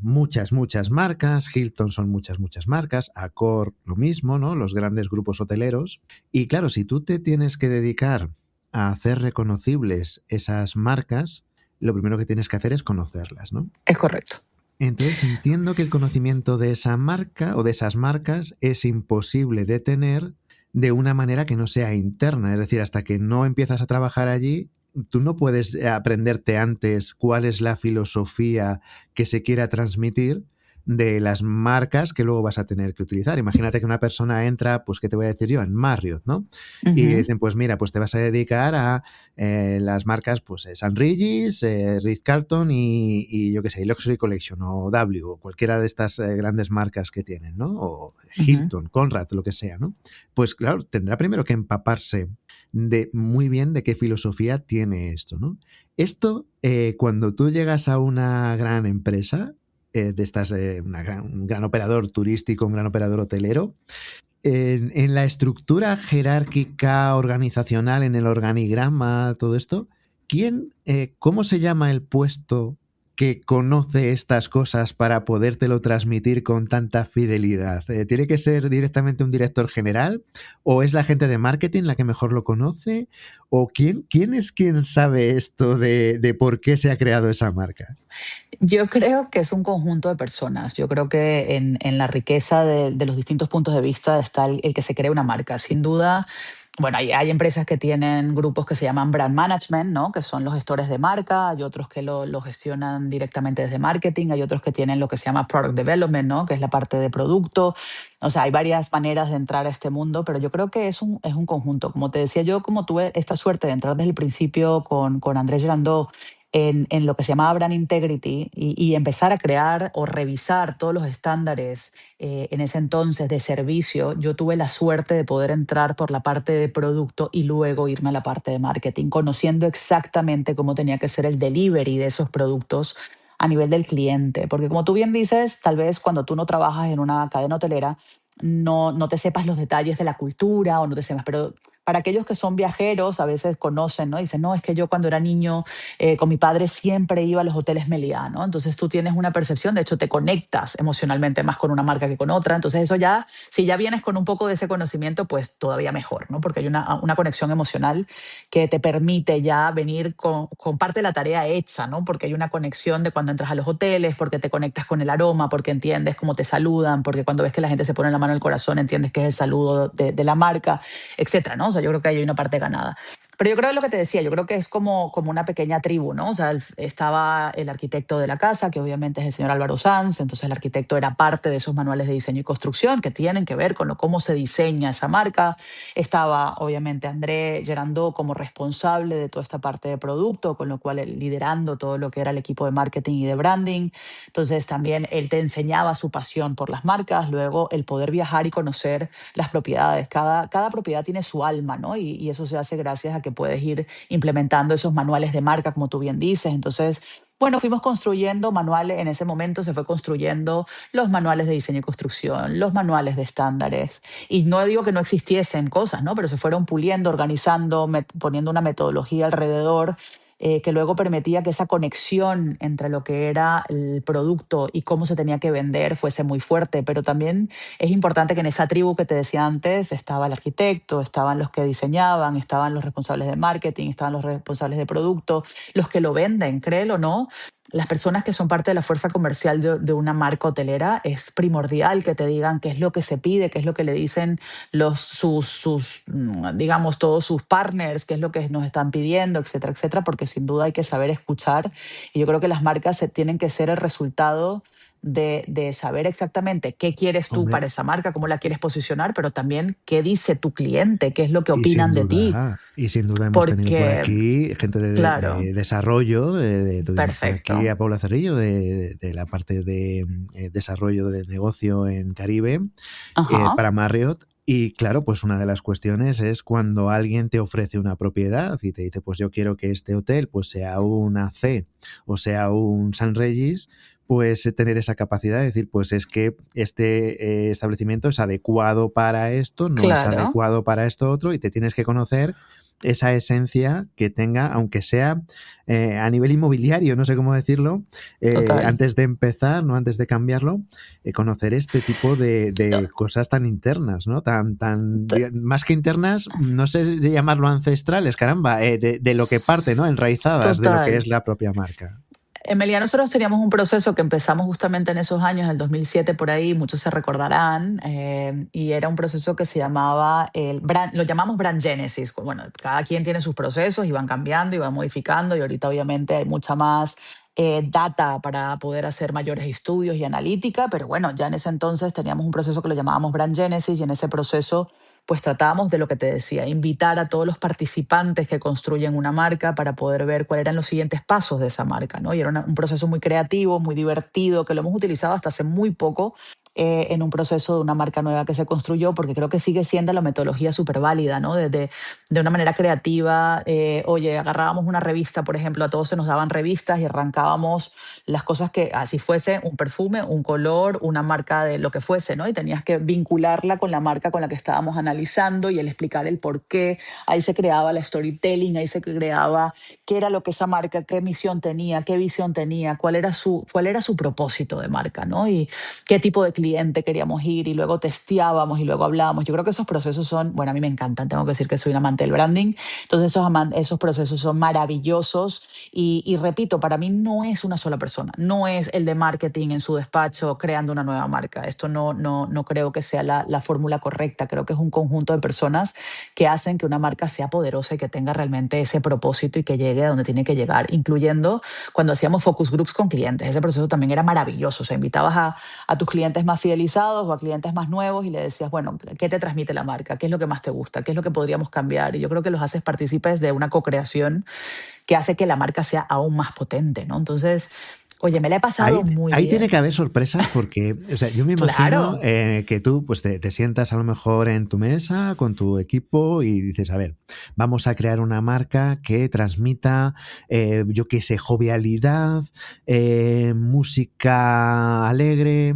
muchas marcas, Hilton son muchas marcas, Accor lo mismo, ¿no? Los grandes grupos hoteleros. Y claro, si tú te tienes que dedicar a hacer reconocibles esas marcas, lo primero que tienes que hacer es conocerlas, ¿no? es correcto. Entonces entiendo que el conocimiento de esa marca o de esas marcas es imposible de tener de una manera que no sea interna. Es decir, hasta que no empiezas a trabajar allí, tú no puedes aprenderte antes cuál es la filosofía que se quiera transmitir de las marcas que luego vas a tener que utilizar. Imagínate que una persona entra, pues, ¿qué te voy a decir yo? En Marriott, ¿no? Y Ujú, dicen, pues mira, pues te vas a dedicar a las marcas, pues San Regis, Ritz-Carlton y yo qué sé, Luxury Collection o W, o cualquiera de estas grandes marcas que tienen, ¿no? O ujú. Hilton, Conrad, lo que sea, ¿no? Pues claro, tendrá primero que empaparse de muy bien de qué filosofía tiene esto, ¿no? Esto, cuando tú llegas a una gran empresa, de estas, un gran operador turístico, un gran operador hotelero, en la estructura jerárquica organizacional, en el organigrama, todo esto, ¿cómo se llama el puesto que conoce estas cosas para podértelo transmitir con tanta fidelidad? ¿Tiene que ser directamente un director general? ¿O es la gente de marketing la que mejor lo conoce? ¿O quién es quien sabe esto de por qué se ha creado esa marca? Yo creo que es un conjunto de personas. Yo creo que en la riqueza de los distintos puntos de vista está el que se cree una marca. Sin duda, bueno, hay empresas que tienen grupos que se llaman brand management, ¿no? Que son los gestores de marca. Hay otros que lo gestionan directamente desde marketing. Hay otros que tienen lo que se llama product development, ¿no? Que es la parte de producto. O sea, hay varias maneras de entrar a este mundo, pero yo creo que es un conjunto. Como te decía yo, como tuve esta suerte de entrar desde el principio con Andrés Girardot en lo que se llamaba Brand Integrity y empezar a crear o revisar todos los estándares en ese entonces de servicio, yo tuve la suerte de poder entrar por la parte de producto y luego irme a la parte de marketing, conociendo exactamente cómo tenía que ser el delivery de esos productos a nivel del cliente. Porque como tú bien dices, tal vez cuando tú no trabajas en una cadena hotelera, no te sepas los detalles de la cultura o no te sepas, pero para aquellos que son viajeros, a veces conocen, ¿no? Dicen, no, es que yo cuando era niño con mi padre siempre iba a los hoteles Meliá, ¿no? Entonces tú tienes una percepción, de hecho te conectas emocionalmente más con una marca que con otra, entonces eso ya, si ya vienes con un poco de ese conocimiento, pues todavía mejor, ¿no? Porque hay una conexión emocional que te permite ya venir con parte de la tarea hecha, ¿no? Porque hay una conexión de cuando entras a los hoteles, porque te conectas con el aroma, porque entiendes cómo te saludan, porque cuando ves que la gente se pone la mano en el corazón, entiendes que es el saludo de la marca, etcétera, ¿no? O sea, yo creo que hay una parte ganada. Pero yo creo lo que te decía, yo creo que es como una pequeña tribu, ¿no? O sea, estaba el arquitecto de la casa, que obviamente es el señor Álvaro Sanz, entonces el arquitecto era parte de esos manuales de diseño y construcción que tienen que ver con cómo se diseña esa marca. Estaba obviamente André Gerandó como responsable de toda esta parte de producto, con lo cual él liderando todo lo que era el equipo de marketing y de branding. Entonces también él te enseñaba su pasión por las marcas, luego el poder viajar y conocer las propiedades. Cada propiedad tiene su alma, ¿no? Y eso se hace gracias a que puedes ir implementando esos manuales de marca, como tú bien dices. Entonces, bueno, fuimos construyendo manuales, en ese momento se fue construyendo los manuales de diseño y construcción, los manuales de estándares. Y no digo que no existiesen cosas, ¿no? Pero se fueron puliendo, organizando, poniendo una metodología alrededor que luego permitía que esa conexión entre lo que era el producto y cómo se tenía que vender fuese muy fuerte, pero también es importante que en esa tribu que te decía antes estaba el arquitecto, estaban los que diseñaban, estaban los responsables de marketing, estaban los responsables de producto, los que lo venden, créelo o no. las personas que son parte de la fuerza comercial de una marca hotelera, es primordial que te digan qué es lo que se pide, qué es lo que le dicen digamos, todos sus partners, qué es lo que nos están pidiendo, etcétera, etcétera, porque sin duda hay que saber escuchar. Y yo creo que las marcas tienen que ser el resultado de saber exactamente qué quieres tú Hombre, para esa marca, cómo la quieres posicionar, pero también qué dice tu cliente, qué es lo que y opinan de ti. sin duda hemos tenido por Porque, aquí gente claro, de desarrollo, tuvimos por aquí perfecto. a Paula Cerrillo de la parte de desarrollo de negocio en Caribe Ajá, para Marriott. Y claro, pues una de las cuestiones es cuando alguien te ofrece una propiedad y te dice, pues yo quiero que este hotel pues sea una C o sea un San Regis, pues tener esa capacidad de decir, pues es que este establecimiento es adecuado para esto, no es claro, adecuado para esto otro, y te tienes que conocer esa esencia que tenga, aunque sea a nivel inmobiliario, no sé cómo decirlo, total. antes de empezar, no antes de cambiarlo, conocer este tipo No, de cosas tan internas, ¿no? t- Más que internas, no sé de llamarlo ancestrales, caramba, de lo que parte, ¿no? Enraizadas de lo que Total. es la propia marca. Emilia, nosotros teníamos un proceso que empezamos justamente en esos años, en el 2007 por ahí, muchos se recordarán, y era un proceso que se llamaba, lo llamamos Brand Genesis. Bueno, cada quien tiene sus procesos y van cambiando y van modificando, y ahorita obviamente hay mucha más data para poder hacer mayores estudios y analítica, pero bueno, ya en ese entonces teníamos un proceso que lo llamábamos Brand Genesis, y en ese proceso pues tratábamos de lo que te decía, invitar a todos los participantes que construyen una marca para poder ver cuáles eran los siguientes pasos de esa marca, ¿no? Y era un proceso muy creativo, muy divertido, que lo hemos utilizado hasta hace muy poco en un proceso de una marca nueva que se construyó, porque creo que sigue siendo la metodología súper válida, ¿no? De una manera creativa, oye, agarrábamos una revista, por ejemplo, a todos se nos daban revistas y arrancábamos las cosas que así fuese, un perfume, un color, una marca de lo que fuese, ¿no? Y tenías que vincularla con la marca con la que estábamos analizando y el explicar el por qué. Ahí se creaba la storytelling, ahí se creaba qué era lo que esa marca, qué misión tenía, qué visión tenía, cuál era su propósito de marca, ¿no? Y qué tipo de cliente queríamos ir, y luego testeábamos y luego hablábamos. Yo creo que esos procesos son, bueno, a mí me encantan, tengo que decir que soy un amante del branding, entonces esos procesos son maravillosos. Y repito, para mí no es una sola persona, no es el de marketing en su despacho creando una nueva marca. Esto no creo que sea la fórmula correcta. Creo que es un conjunto de personas que hacen que una marca sea poderosa y que tenga realmente ese propósito y que llegue a donde tiene que llegar, incluyendo cuando hacíamos focus groups con clientes. Ese proceso también era maravilloso. O sea, invitabas a tus clientes más fidelizados o a clientes más nuevos y le decías, bueno, ¿qué te transmite la marca? ¿Qué es lo que más te gusta? ¿Qué es lo que podríamos cambiar? Y yo creo que los haces partícipes de una co-creación que hace que la marca sea aún más potente, ¿no? Entonces, oye, me la he pasado muy Ahí tiene que bien. haber sorpresas porque, o sea, yo me imagino Claro. que tú pues te sientas a lo mejor en tu mesa con tu equipo y dices, a ver, vamos a crear una marca que transmita, yo qué sé, jovialidad, música alegre,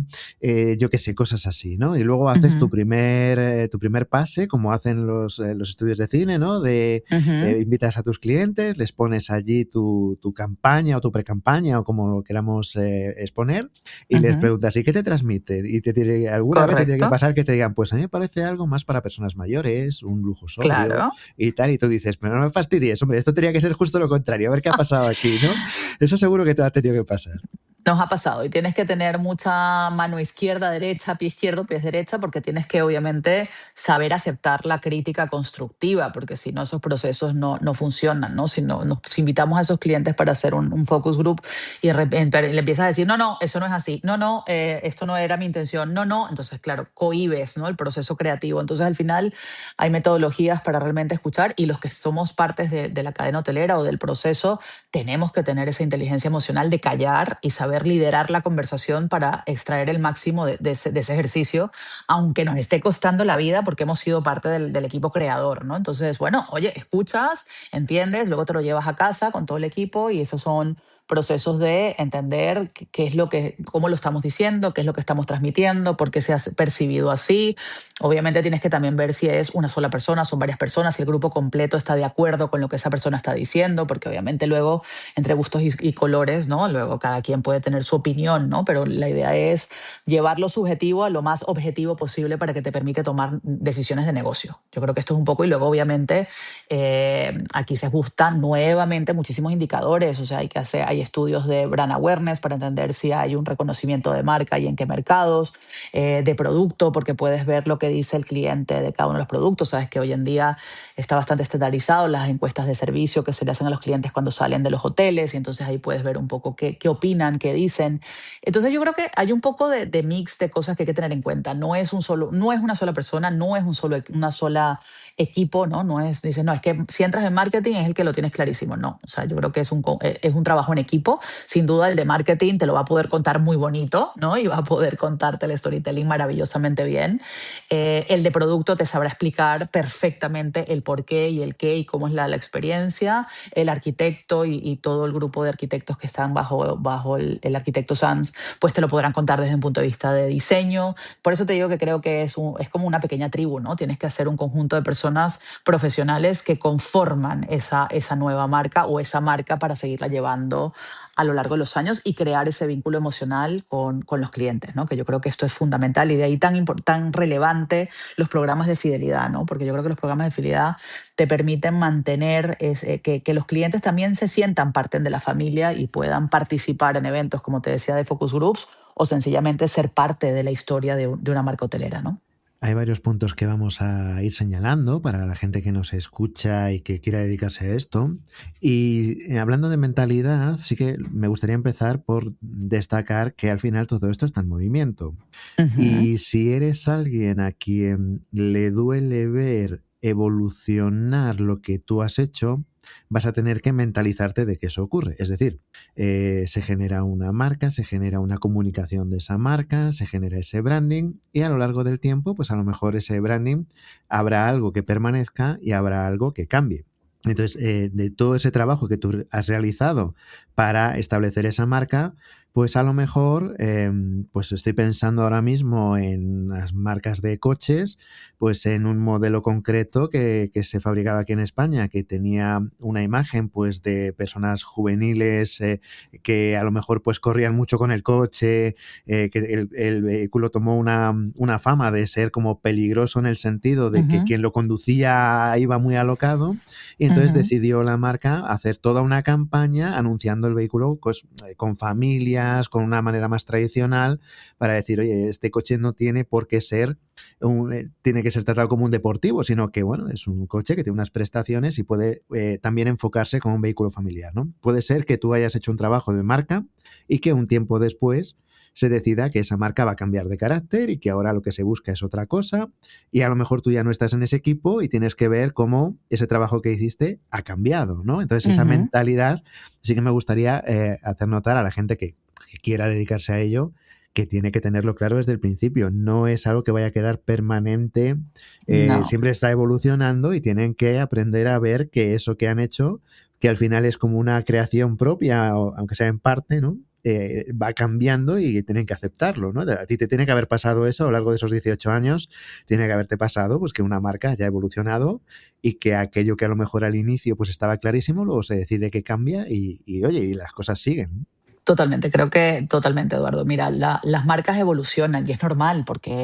yo qué sé, cosas así, ¿no? Y luego haces Ujú, tu primer pase, como hacen los estudios de cine, ¿no? ujú, Invitas a tus clientes, les pones allí tu campaña o tu pre-campaña o como lo queramos exponer y les ujú. preguntas, ¿y qué te transmite? Y alguna vez te tiene que Correcto. pasar que te digan, pues a mí me parece algo más para personas mayores, un lujo sobrio Claro. y tal, y tú dices, pero no me fastidies, hombre, esto tenía que ser justo lo contrario, a ver qué ha pasado aquí, ¿no? Eso seguro que te ha tenido que pasar. Nos ha pasado, y tienes que tener mucha mano izquierda, derecha, pie izquierdo, pie derecha, porque tienes que obviamente saber aceptar la crítica constructiva, porque si no esos procesos no funcionan, ¿no? Si invitamos a esos clientes para hacer un focus group y de repente le empiezas a decir, no, no, eso no es así, no, no, esto no era mi intención, no, no, entonces claro, cohibes, ¿no? El proceso creativo. Entonces al final hay metodologías para realmente escuchar, y los que somos partes de la cadena hotelera o del proceso tenemos que tener esa inteligencia emocional de callar y saber liderar la conversación para extraer el máximo de ese ejercicio, aunque nos esté costando la vida porque hemos sido parte del equipo creador, ¿no? Entonces, bueno, oye, escuchas, entiendes, luego te lo llevas a casa con todo el equipo, y esos son procesos de entender qué es lo que, cómo lo estamos diciendo, qué es lo que estamos transmitiendo, por qué se ha percibido así. Obviamente tienes que también ver si es una sola persona, son varias personas, si el grupo completo está de acuerdo con lo que esa persona está diciendo, porque obviamente luego entre gustos y colores, ¿no? Luego cada quien puede tener su opinión, ¿no? Pero la idea es llevar lo subjetivo a lo más objetivo posible para que te permite tomar decisiones de negocio. Yo creo que esto es un poco, y luego obviamente aquí se ajustan nuevamente muchísimos indicadores, o sea, hay estudios de brand awareness para entender si hay un reconocimiento de marca y en qué mercados, de producto, porque puedes ver lo que dice el cliente de cada uno de los productos. Sabes que hoy en día está bastante estandarizado las encuestas de servicio que se le hacen a los clientes cuando salen de los hoteles y entonces ahí puedes ver un poco qué opinan, qué dicen. Entonces yo creo que hay un poco de mix de cosas que hay que tener en cuenta. No es una sola persona, no es una sola equipo, ¿no? No es, dices, no, es que si entras en marketing es el que lo tienes clarísimo. No, o sea, yo creo que es un trabajo en equipo. Sin duda el de marketing te lo va a poder contar muy bonito, ¿no? Y va a poder contarte el storytelling maravillosamente bien. El de producto te sabrá explicar perfectamente el por qué y el qué y cómo es la experiencia. El arquitecto y todo el grupo de arquitectos que están bajo el arquitecto Sanz, pues te lo podrán contar desde un punto de vista de diseño. Por eso te digo que creo que es como una pequeña tribu, ¿no? Tienes que hacer un conjunto de personas profesionales que conforman esa nueva marca o esa marca para seguirla llevando a lo largo de los años y crear ese vínculo emocional con los clientes, ¿no? Que yo creo que esto es fundamental y de ahí tan relevante los programas de fidelidad, ¿no? Porque yo creo que los programas de fidelidad te permiten mantener que los clientes también se sientan parte de la familia y puedan participar en eventos, como te decía, de focus groups o sencillamente ser parte de la historia de una marca hotelera, ¿no? Hay varios puntos que vamos a ir señalando para la gente que nos escucha y que quiera dedicarse a esto. Y hablando de mentalidad, sí que me gustaría empezar por destacar que al final todo esto está en movimiento. Ujú, Y si eres alguien a quien le duele ver evolucionar lo que tú has hecho, vas a tener que mentalizarte de que eso ocurre. Es decir, se genera una marca, se genera una comunicación de esa marca, se genera ese branding y a lo largo del tiempo, pues a lo mejor ese branding habrá algo que permanezca y habrá algo que cambie. Entonces, de todo ese trabajo que tú has realizado para establecer esa marca, pues a lo mejor, pues estoy pensando ahora mismo en las marcas de coches, pues en un modelo concreto que se fabricaba aquí en España, que tenía una imagen pues de personas juveniles que a lo mejor pues corrían mucho con el coche, que el vehículo tomó una fama de ser como peligroso en el sentido de que ujú, quien lo conducía iba muy alocado y entonces ujú. decidió la marca hacer toda una campaña anunciando el vehículo pues, con familias, con una manera más tradicional, para decir, oye, este coche no tiene por qué ser tiene que ser tratado como un deportivo, sino que, bueno, es un coche que tiene unas prestaciones y puede también enfocarse como un vehículo familiar, ¿no? Puede ser que tú hayas hecho un trabajo de marca y que un tiempo después se decida que esa marca va a cambiar de carácter y que ahora lo que se busca es otra cosa y a lo mejor tú ya no estás en ese equipo y tienes que ver cómo ese trabajo que hiciste ha cambiado, ¿no? Entonces esa Ujú. mentalidad sí que me gustaría hacer notar a la gente que quiera dedicarse a ello que tiene que tenerlo claro desde el principio. No es algo que vaya a quedar permanente, No. siempre está evolucionando y tienen que aprender a ver que eso que han hecho, que al final es como una creación propia, aunque sea en parte, ¿no? Va cambiando y tienen que aceptarlo, ¿no? A ti te tiene que haber pasado eso a lo largo de esos 18 años, tiene que haberte pasado pues que una marca haya evolucionado y que aquello que a lo mejor al inicio pues estaba clarísimo, luego se decide que cambia oye, y las cosas siguen. Totalmente, creo que totalmente, Eduardo. Mira, las marcas evolucionan y es normal porque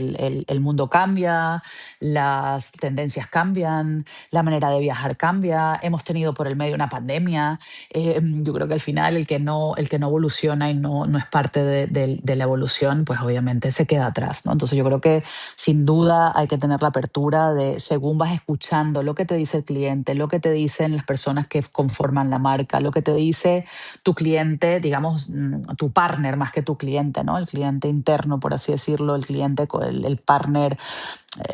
el mundo cambia, las tendencias cambian, la manera de viajar cambia. Hemos tenido por el medio una pandemia. Yo creo que al final el que no evoluciona y no es parte de la evolución, pues obviamente se queda atrás, ¿no? Entonces yo creo que sin duda hay que tener la apertura de, según vas escuchando lo que te dice el cliente, lo que te dicen las personas que conforman la marca, lo que te dice tu cliente, digamos, tu partner más que tu cliente, ¿no? El cliente interno, por así decirlo, el cliente, el partner.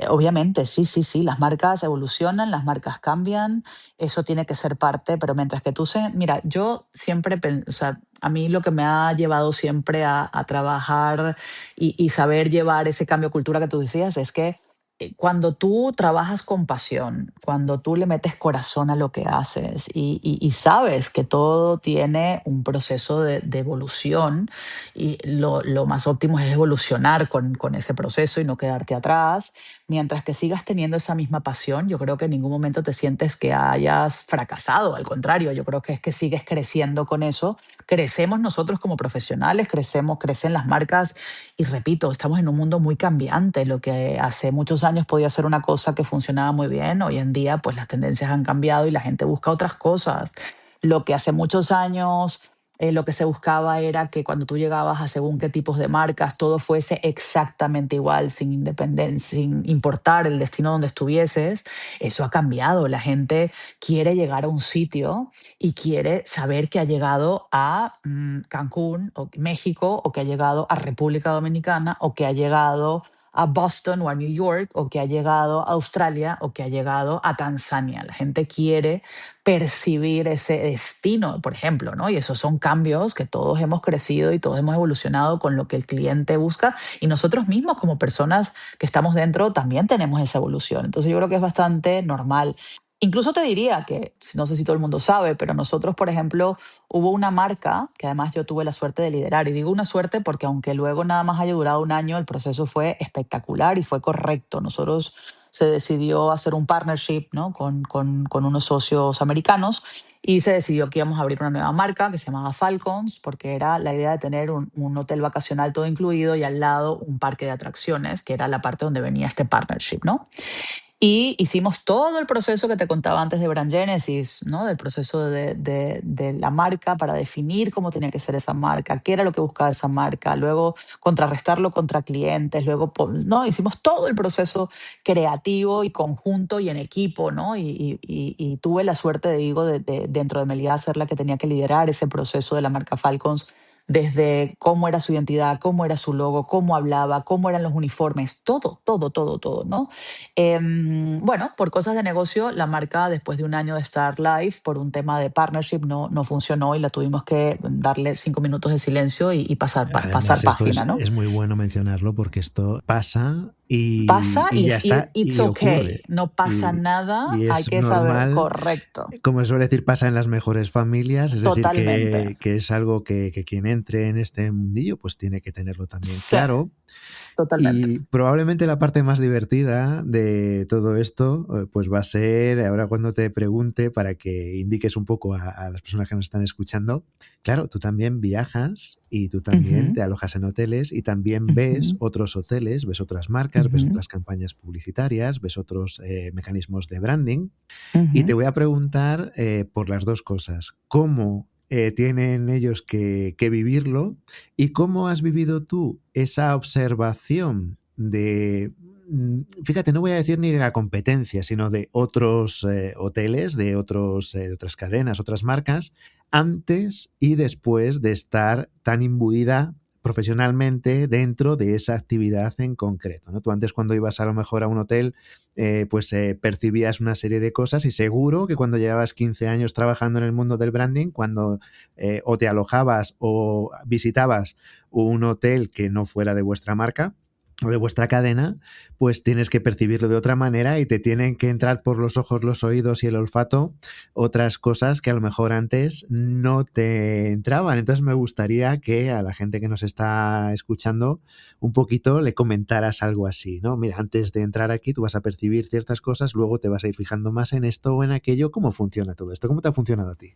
Obviamente, sí, sí, sí, las marcas evolucionan, las marcas cambian, eso tiene que ser parte, pero mientras que mira, yo siempre, o sea, a mí lo que me ha llevado siempre a trabajar y saber llevar ese cambio de cultura que tú decías es que cuando tú trabajas con pasión, cuando tú le metes corazón a lo que haces y sabes que todo tiene un proceso de evolución y lo más óptimo es evolucionar con ese proceso y no quedarte atrás, mientras que sigas teniendo esa misma pasión, yo creo que en ningún momento te sientes que hayas fracasado, al contrario, yo creo que es que sigues creciendo con eso. Crecemos nosotros como profesionales, crecen las marcas y repito, estamos en un mundo muy cambiante. Lo que hace muchos años podía ser una cosa que funcionaba muy bien, hoy en día pues las tendencias han cambiado y la gente busca otras cosas. Lo que hace muchos años lo que se buscaba era que cuando tú llegabas a según qué tipos de marcas, todo fuese exactamente igual, sin independencia, sin importar el destino donde estuvieses. Eso ha cambiado. La gente quiere llegar a un sitio y quiere saber que ha llegado a Cancún o México, o que ha llegado a República Dominicana, o que ha llegado a Boston o a New York, o que ha llegado a Australia, o que ha llegado a Tanzania. La gente quiere percibir ese destino, por ejemplo, ¿no? Y esos son cambios que todos hemos crecido y todos hemos evolucionado con lo que el cliente busca, y nosotros mismos como personas que estamos dentro también tenemos esa evolución. Entonces yo creo que es bastante normal. Incluso te diría que, no sé si todo el mundo sabe, pero nosotros, por ejemplo, hubo una marca que además yo tuve la suerte de liderar. Y digo una suerte porque aunque luego nada más haya durado un año, el proceso fue espectacular y fue correcto. Nosotros se decidió hacer un partnership, ¿no? con unos socios americanos, y se decidió que íbamos a abrir una nueva marca que se llamaba Falcons, porque era la idea de tener un hotel vacacional todo incluido y al lado un parque de atracciones, que era la parte donde venía este partnership, ¿no? Y hicimos todo el proceso que te contaba antes de Brand Genesis, ¿no? Del proceso de la marca para definir cómo tenía que ser esa marca, qué era lo que buscaba esa marca, luego contrarrestarlo contra clientes, luego, ¿no? Hicimos todo el proceso creativo y conjunto y en equipo, ¿no? Y tuve la suerte, digo, dentro de Meliá ser la que tenía que liderar ese proceso de la marca Falcons, desde cómo era su identidad, cómo era su logo, cómo hablaba, cómo eran los uniformes, todo, todo, todo, todo, ¿no? Bueno, por cosas de negocio, la marca, después de un año de estar live, por un tema de partnership, no funcionó y la tuvimos que darle 5 minutos de silencio y pasar, pasar Además, esto página, ¿no? es muy bueno mencionarlo porque esto pasa Pasa y ya está it's y okay, ocurre. no pasa Y, nada, y hay es que saber, normal, correcto, como se suele decir, pasa en las mejores familias, es decir, totalmente. que es algo que quien entre en este mundillo pues tiene que tenerlo también Sí, claro. totalmente. Y probablemente la parte más divertida de todo esto, pues va a ser ahora cuando te pregunte para que indiques un poco a las personas que nos están escuchando. Claro, tú también viajas y tú también Ujú, te alojas en hoteles y también ves ujú, otros hoteles, ves otras marcas, ves ujú, otras campañas publicitarias, ves otros mecanismos de branding. Y te ujú. voy a preguntar por las dos cosas. ¿Cómo tienen ellos que vivirlo y cómo has vivido tú esa observación de, fíjate, no voy a decir ni de la competencia, sino de otros hoteles, de otras cadenas, otras marcas, antes y después de estar tan imbuida profesionalmente dentro de esa actividad en concreto, ¿no? Tú antes cuando ibas a lo mejor a un hotel pues percibías una serie de cosas y seguro que cuando llevabas 15 años trabajando en el mundo del branding, cuando o te alojabas o visitabas un hotel que no fuera de vuestra marca o de vuestra cadena, pues tienes que percibirlo de otra manera y te tienen que entrar por los ojos, los oídos y el olfato otras cosas que a lo mejor antes no te entraban. Entonces me gustaría que a la gente que nos está escuchando un poquito le comentaras algo así, ¿no? Mira, antes de entrar aquí tú vas a percibir ciertas cosas, luego te vas a ir fijando más en esto o en aquello. ¿Cómo funciona todo esto? ¿Cómo te ha funcionado a ti?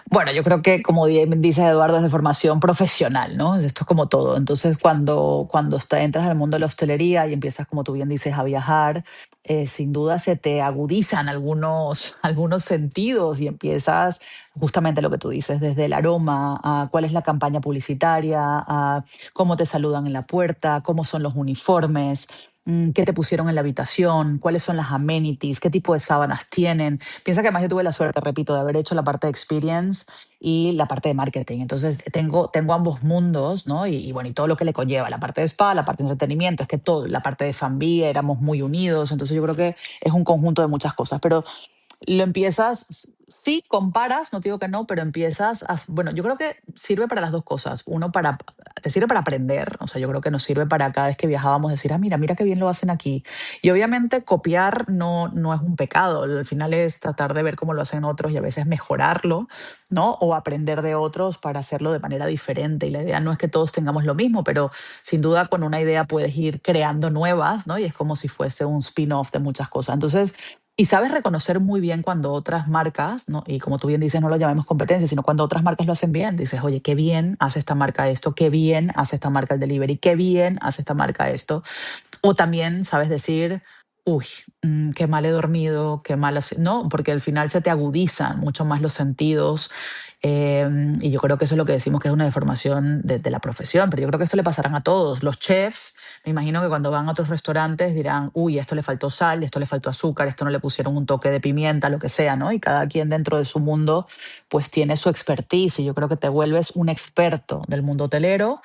Bueno, yo creo que, como dice Eduardo, es de formación profesional, ¿no? Esto es como todo. Entonces, cuando entras al mundo de la hostelería y empiezas, como tú bien dices, a viajar, sin duda se te agudizan algunos sentidos y empiezas justamente lo que tú dices, desde el aroma, a cuál es la campaña publicitaria, a cómo te saludan en la puerta, cómo son los uniformes, qué te pusieron en la habitación, cuáles son las amenities, qué tipo de sábanas tienen. Piensa que además yo tuve la suerte, repito, de haber hecho la parte de experience y la parte de marketing. Entonces tengo ambos mundos, ¿no? Y bueno, y todo lo que le conlleva, la parte de spa, la parte de entretenimiento, es que todo, la parte de Fanbee, éramos muy unidos. Entonces yo creo que es un conjunto de muchas cosas. Pero lo empiezas, sí, comparas, no te digo que no, pero empiezas bueno, yo creo que sirve para las dos cosas. Uno, te sirve para aprender, o sea, yo creo que nos sirve para cada vez que viajábamos decir, mira qué bien lo hacen aquí. Y obviamente copiar no es un pecado, al final es tratar de ver cómo lo hacen otros y a veces mejorarlo, ¿no? O aprender de otros para hacerlo de manera diferente. Y la idea no es que todos tengamos lo mismo, pero sin duda con una idea puedes ir creando nuevas, ¿no? Y es como si fuese un spin-off de muchas cosas. Entonces, y sabes reconocer muy bien cuando otras marcas, ¿no? Y como tú bien dices, no lo llamemos competencia, sino cuando otras marcas lo hacen bien. Dices, oye, qué bien hace esta marca esto, qué bien hace esta marca el delivery, qué bien hace esta marca esto. O también sabes decir, uy, qué mal he dormido, qué mal, ¿no? Porque al final se te agudizan mucho más los sentidos. Y yo creo que eso es lo que decimos que es una deformación de la profesión, pero yo creo que esto le pasarán a todos. Los chefs, me imagino que cuando van a otros restaurantes dirán, uy, esto le faltó sal, esto le faltó azúcar, esto no le pusieron un toque de pimienta, lo que sea, ¿no? Y cada quien dentro de su mundo, pues tiene su expertise. Y yo creo que te vuelves un experto del mundo hotelero,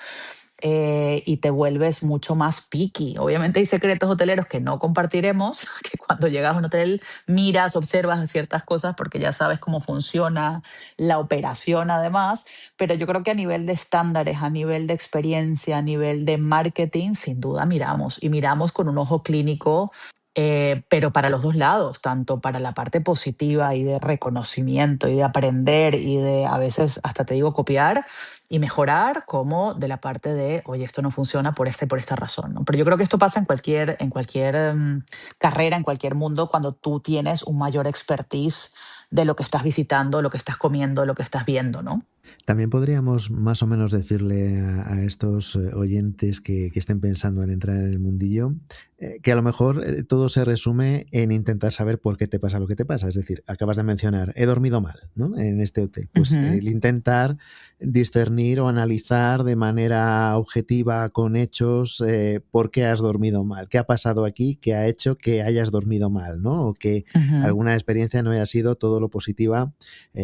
y te vuelves mucho más picky. Obviamente hay secretos hoteleros que no compartiremos, que cuando llegas a un hotel miras, observas ciertas cosas porque ya sabes cómo funciona la operación además, pero yo creo que a nivel de estándares, a nivel de experiencia, a nivel de marketing, sin duda miramos y miramos con un ojo clínico. Pero para los dos lados, tanto para la parte positiva y de reconocimiento y de aprender y de a veces hasta te digo copiar, y mejorar, como de la parte de, oye, esto no funciona por esta y por esta razón, ¿no? Pero yo creo que esto pasa en cualquier carrera, en cualquier mundo, cuando tú tienes un mayor expertise de lo que estás visitando, lo que estás comiendo, lo que estás viendo, ¿no? También podríamos más o menos decirle a estos oyentes que estén pensando en entrar en el mundillo, que a lo mejor todo se resume en intentar saber por qué te pasa lo que te pasa. Es decir, acabas de mencionar, he dormido mal, ¿no? En este hotel. Pues Ujú, el intentar discernir o analizar de manera objetiva con hechos por qué has dormido mal, qué ha pasado aquí, qué ha hecho que hayas dormido mal, ¿no? O que ujú. alguna experiencia no haya sido todo lo positiva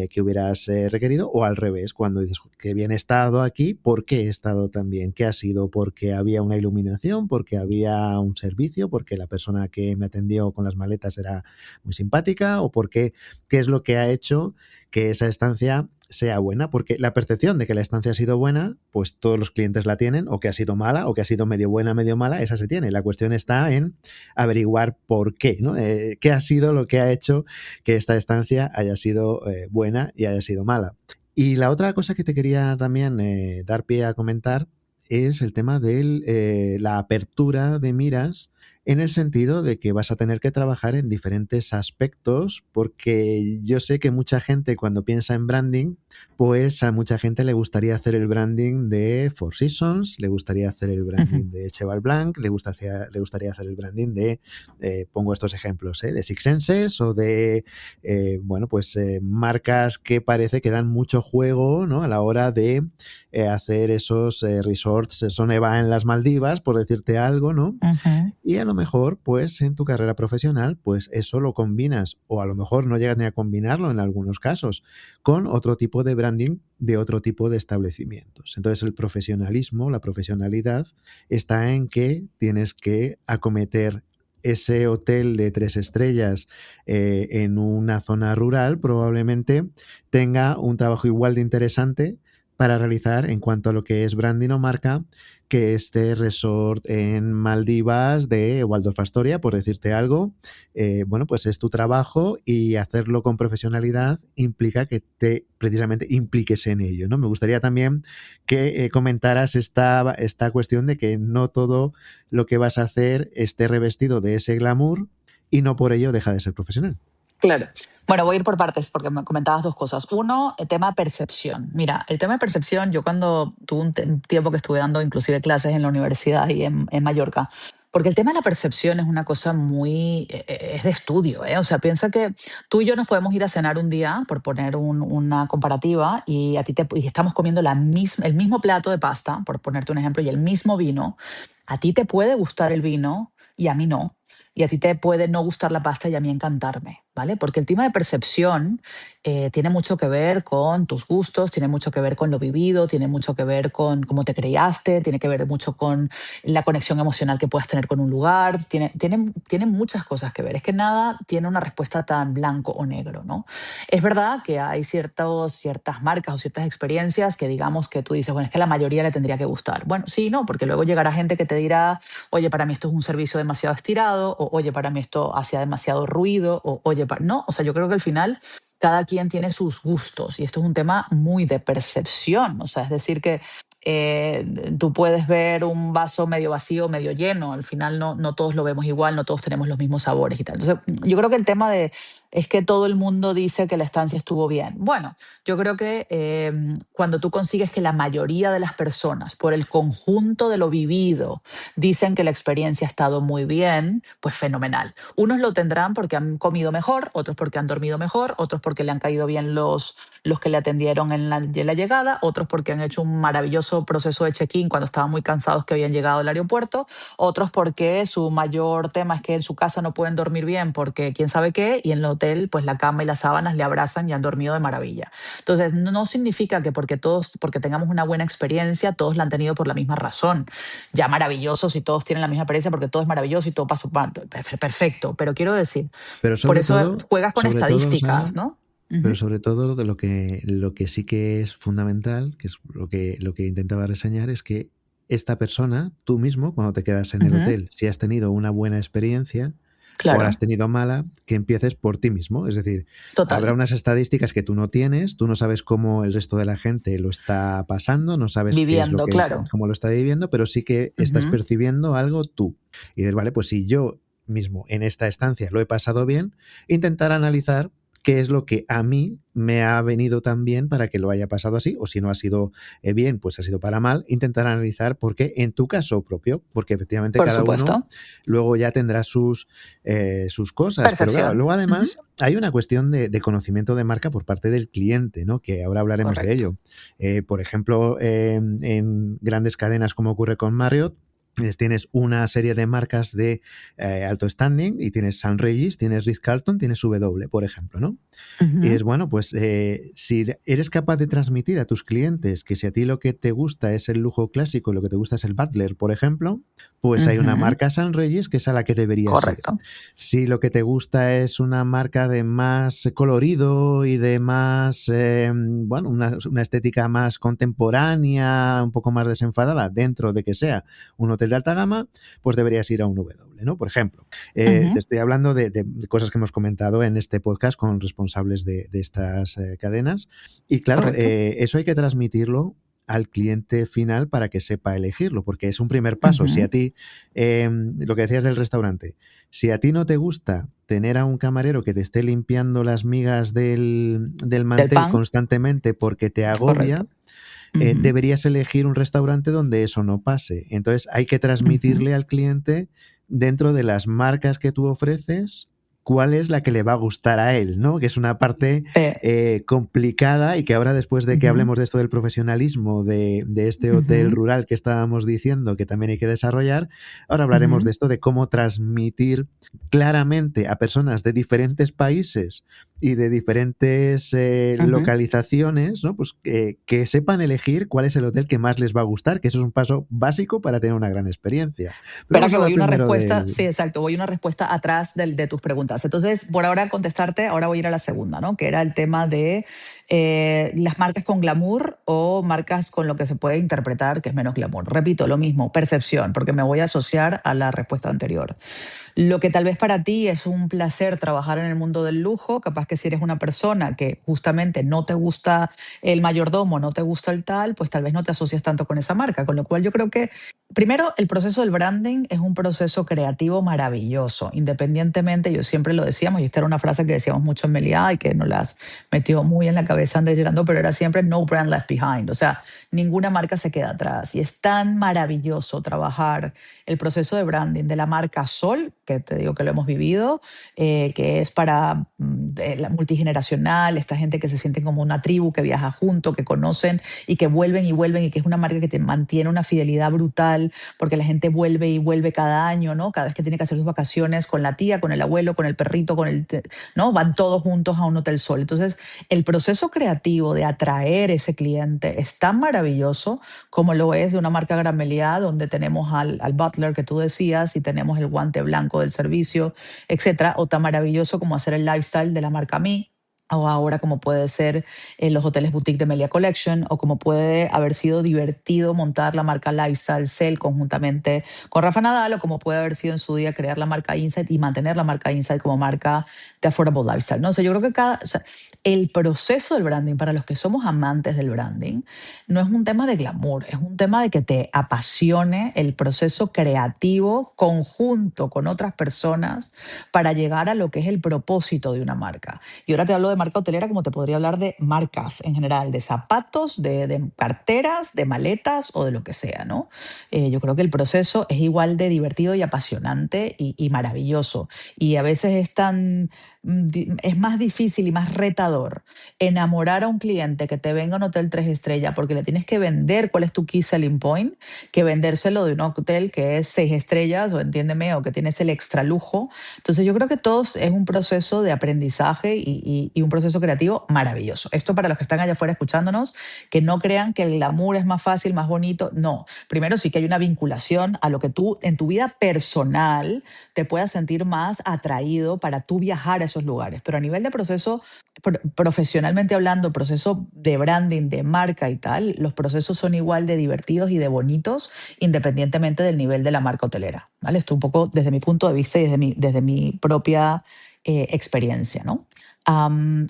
que hubieras requerido, o al revés, cuando dices que bien he estado aquí, ¿por qué he estado tan bien? ¿Qué ha sido? ¿Porque había una iluminación? ¿Porque había un servicio? ¿Porque la persona que me atendió con las maletas era muy simpática? ¿O porque qué es lo que ha hecho que esa estancia sea buena? Porque la percepción de que la estancia ha sido buena, pues todos los clientes la tienen, o que ha sido mala, o que ha sido medio buena, medio mala, esa se tiene. La cuestión está en averiguar por qué, ¿no? ¿Qué ha sido lo que ha hecho que esta estancia haya sido buena y haya sido mala? Y la otra cosa que te quería también dar pie a comentar es el tema de la apertura de miras, en el sentido de que vas a tener que trabajar en diferentes aspectos, porque yo sé que mucha gente cuando piensa en branding, pues a mucha gente le gustaría hacer el branding de Four Seasons, le gustaría hacer el Ujú. branding de Cheval Blanc, le gustaría hacer el branding de, pongo estos ejemplos, de Six Senses o de bueno, pues marcas que parece que dan mucho juego, ¿no? A la hora de hacer esos resorts Soneva en las Maldivas, por decirte algo, ¿no? Ujú. Y a lo mejor, pues en tu carrera profesional, pues eso lo combinas, o a lo mejor no llegas ni a combinarlo en algunos casos, con otro tipo de branding de otro tipo de establecimientos. Entonces el profesionalismo, la profesionalidad, está en que tienes que acometer ese hotel de 3 estrellas en una zona rural, probablemente tenga un trabajo igual de interesante para realizar en cuanto a lo que es branding o marca, que este resort en Maldivas de Waldorf Astoria, por decirte algo. Bueno, pues es tu trabajo, y hacerlo con profesionalidad implica que te precisamente impliques en ello, ¿no? Me gustaría también que comentaras esta cuestión de que no todo lo que vas a hacer esté revestido de ese glamour, y no por ello deja de ser profesional. Claro. Bueno, voy a ir por partes porque me comentabas dos cosas. Uno, el tema percepción. Mira, el tema de percepción, yo cuando tuve un tiempo que estuve dando inclusive clases en la universidad y en Mallorca, porque el tema de la percepción es una cosa muy, es de estudio, ¿eh? O sea, piensa que tú y yo nos podemos ir a cenar un día, por poner una comparativa, y y estamos comiendo el mismo plato de pasta, por ponerte un ejemplo, y el mismo vino. A ti te puede gustar el vino y a mí no. Y a ti te puede no gustar la pasta y a mí encantarme, ¿vale? Porque el tema de percepción tiene mucho que ver con tus gustos, tiene mucho que ver con lo vivido, tiene mucho que ver con cómo te creaste, tiene que ver mucho con la conexión emocional que puedas tener con un lugar, tiene muchas cosas que ver. Es que nada tiene una respuesta tan blanco o negro, ¿no? Es verdad que hay ciertas marcas o ciertas experiencias que digamos que tú dices, bueno, es que a la mayoría le tendría que gustar. Bueno, sí, no, porque luego llegará gente que te dirá, oye, para mí esto es un servicio demasiado estirado, o oye, para mí esto hacía demasiado ruido, o oye, no, o sea, yo creo que al final cada quien tiene sus gustos y esto es un tema muy de percepción, o sea, es decir que tú puedes ver un vaso medio vacío, medio lleno, al final no todos lo vemos igual, no todos tenemos los mismos sabores y tal. Entonces, yo creo que el tema es que todo el mundo dice que la estancia estuvo bien. Bueno, yo creo que cuando tú consigues que la mayoría de las personas, por el conjunto de lo vivido, dicen que la experiencia ha estado muy bien, pues fenomenal. Unos lo tendrán porque han comido mejor, otros porque han dormido mejor, otros porque le han caído bien los que le atendieron en la llegada, otros porque han hecho un maravilloso proceso de check-in cuando estaban muy cansados que habían llegado al aeropuerto, otros porque su mayor tema es que en su casa no pueden dormir bien porque quién sabe qué, y en el hotel pues la cama y las sábanas le abrazan y han dormido de maravilla. Entonces, no significa que porque tengamos una buena experiencia, todos la han tenido por la misma razón. Ya maravilloso si todos tienen la misma experiencia porque todo es maravilloso y todo pasó perfecto, pero quiero decir, Pero por eso juegas con Sara, estadísticas, ¿no? pero Ujú, sobre todo de lo que sí que es fundamental, que es lo que intentaba reseñar, es que esta persona, tú mismo, cuando te quedas en el ujú, hotel, si has tenido una buena experiencia o la has claro, tenido mala, que empieces por ti mismo. Es decir, habrá total. unas estadísticas que tú no tienes, tú no sabes cómo el resto de la gente lo está pasando, no sabes qué es lo Viviendo, que es, claro. cómo lo está viviendo, pero sí que estás Ujú, percibiendo algo tú. Y dices, vale, pues si yo mismo en esta estancia lo he pasado bien, intentar analizar qué es lo que a mí me ha venido tan bien para que lo haya pasado así, o si no ha sido bien, pues ha sido para mal, intentar analizar por qué en tu caso propio, porque efectivamente por cada uno supuesto. luego ya tendrá sus cosas, pero claro, Percepción. luego Ujú, además hay una cuestión de conocimiento de marca por parte del cliente, ¿no? Que ahora hablaremos de correcto. ello. Por ejemplo, en grandes cadenas como ocurre con Marriott, tienes una serie de marcas de alto standing y tienes San Regis, tienes Ritz-Carlton, tienes W, por ejemplo, ¿no? Y Ujú, es bueno, pues si eres capaz de transmitir a tus clientes que si a ti lo que te gusta es el lujo clásico y lo que te gusta es el Butler, por ejemplo, pues hay una ujú, marca San Reyes que es a la que deberías ir. correcto. Si lo que te gusta es una marca de más colorido y de más, bueno, una estética más contemporánea, un poco más desenfadada, dentro de que sea un hotel de alta gama, pues deberías ir a un W, ¿no? Por ejemplo, te Ujú, estoy hablando de cosas que hemos comentado en este podcast con responsables de estas cadenas. Y claro, correcto. eso hay que transmitirlo al cliente final para que sepa elegirlo, porque es un primer paso. Si Ujú, a ti, lo que decías del restaurante, si a ti no te gusta tener a un camarero que te esté limpiando las migas del del mantel pan, constantemente porque te agobia, correcto. Ujú, deberías elegir un restaurante donde eso no pase. Entonces hay que ujú, transmitirle al cliente dentro de las marcas que tú ofreces cuál es la que le va a gustar a él, ¿no? Que es una parte complicada y que ahora después de que ujú, hablemos de esto del profesionalismo de este hotel ujú, rural que estábamos diciendo que también hay que desarrollar, ahora hablaremos de ujú, esto, de cómo transmitir claramente a personas de diferentes países y de diferentes ujú. localizaciones, ¿no? Pues que sepan elegir cuál es el hotel que más les va a gustar, que eso es un paso básico para tener una gran experiencia. Pero Espera vamos a que hablar voy una primero respuesta, del... sí, exacto, voy una respuesta atrás de tus preguntas. Entonces, por ahora contestarte, ahora voy a ir a la segunda, ¿no? Que era el tema de las marcas con glamour o marcas con lo que se puede interpretar que es menos glamour. Repito, lo mismo, percepción, porque me voy a asociar a la respuesta anterior. Lo que tal vez para ti es un placer trabajar en el mundo del lujo, capaz que si eres una persona que justamente no te gusta el mayordomo, no te gusta el tal, pues tal vez no te asocias tanto con esa marca. Con lo cual yo creo que, primero, el proceso del branding es un proceso creativo maravilloso, independientemente, yo siempre lo decíamos, y esta era una frase que decíamos mucho en Meliá y que nos las metió muy en la cabeza Andrés Llegando, pero era siempre no brand left behind, o sea, ninguna marca se queda atrás. Y es tan maravilloso trabajar el proceso de branding de la marca Sol, que te digo que lo hemos vivido, que es para la multigeneracional, esta gente que se sienten como una tribu, que viaja junto, que conocen y que vuelven y vuelven, y que es una marca que te mantiene una fidelidad brutal, porque la gente vuelve y vuelve cada año, ¿no? Cada vez que tiene que hacer sus vacaciones con la tía, con el abuelo, con el perrito, ¿no? Van todos juntos a un Hotel Sol. Entonces, el proceso creativo de atraer ese cliente es tan maravilloso como lo es de una marca Gran Meliá, donde tenemos al butler que tú decías y tenemos el guante blanco del servicio, etcétera, o tan maravilloso como hacer el lifestyle de la marca Mi, o ahora como puede ser los hoteles boutique de Melia Collection, o como puede haber sido divertido montar la marca Lifestyle Cell conjuntamente con Rafa Nadal, o como puede haber sido en su día crear la marca Insight y mantener la marca Insight como marca de Affordable Lifestyle, ¿no? O sea, yo creo que o sea, el proceso del branding, para los que somos amantes del branding, no es un tema de glamour, es un tema de que te apasione el proceso creativo conjunto con otras personas para llegar a lo que es el propósito de una marca. Y ahora te hablo de marca hotelera como te podría hablar de marcas en general, de zapatos, de carteras, de maletas o de lo que sea, ¿no? Yo creo que el proceso es igual de divertido y apasionante y maravilloso. Y a veces es más difícil y más retador enamorar a un cliente que te venga a un hotel 3 estrellas porque le tienes que vender cuál es tu key selling point, que vendérselo de un hotel que es 6 estrellas, o entiéndeme, o que tienes el extra lujo. Entonces yo creo que todo es un proceso de aprendizaje y un proceso creativo maravilloso. Esto para los que están allá afuera escuchándonos, que no crean que el glamour es más fácil, más bonito. No, primero sí que hay una vinculación a lo que tú en tu vida personal te puedas sentir más atraído para tú viajar a esos lugares. Pero a nivel de proceso, profesionalmente hablando, proceso de branding, de marca y tal, los procesos son igual de divertidos y de bonitos independientemente del nivel de la marca hotelera, ¿vale? Esto un poco desde mi punto de vista y desde mi propia experiencia, ¿no?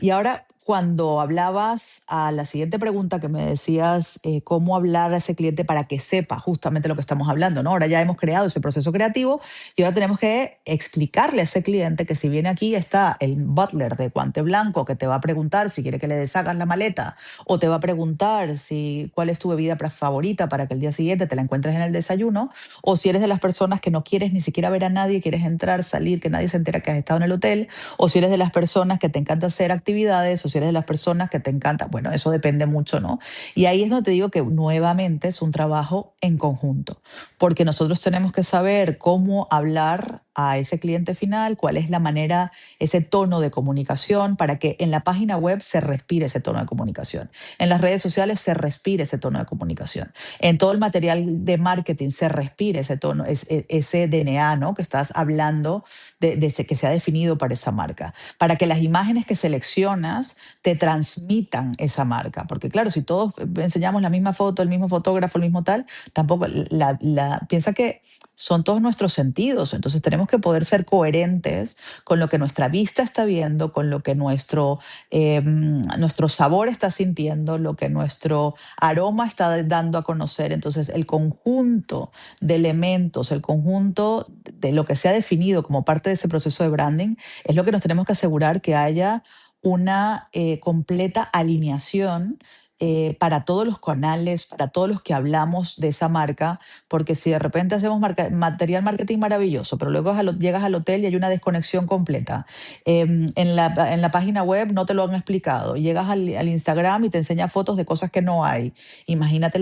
Y ahora, cuando hablabas a la siguiente pregunta que me decías, cómo hablar a ese cliente para que sepa justamente lo que estamos hablando, ¿no? Ahora ya hemos creado ese proceso creativo y ahora tenemos que explicarle a ese cliente que si viene aquí está el butler de guante blanco que te va a preguntar si quiere que le deshagas la maleta, o te va a preguntar cuál es tu bebida favorita para que el día siguiente te la encuentres en el desayuno, o si eres de las personas que no quieres ni siquiera ver a nadie, quieres entrar, salir, que nadie se entera que has estado en el hotel, o si eres de las personas que te encanta hacer actividades, o si eres de las personas que te encanta, bueno, eso depende mucho, ¿no? Y ahí es donde te digo que nuevamente es un trabajo en conjunto, porque nosotros tenemos que saber cómo hablar a ese cliente final, cuál es la manera, ese tono de comunicación, para que en la página web se respire ese tono de comunicación, en las redes sociales se respire ese tono de comunicación, en todo el material de marketing se respire ese tono, ese DNA, ¿no? Que estás hablando que se ha definido para esa marca, para que las imágenes que seleccionas te transmitan esa marca. Porque claro, si todos enseñamos la misma foto, el mismo fotógrafo, el mismo tal, tampoco, piensa que son todos nuestros sentidos, entonces tenemos que poder ser coherentes con lo que nuestra vista está viendo, con lo que nuestro sabor está sintiendo, lo que nuestro aroma está dando a conocer. Entonces el conjunto de elementos, el conjunto de lo que se ha definido como parte de ese proceso de branding, es lo que nos tenemos que asegurar que haya una completa alineación para todos los canales, para todos los que hablamos de esa marca, porque si de repente hacemos material marketing maravilloso, pero luego llegas al hotel y hay una desconexión completa, en la página web no te lo han explicado, llegas al Instagram y te enseña fotos de cosas que no hay, imagínate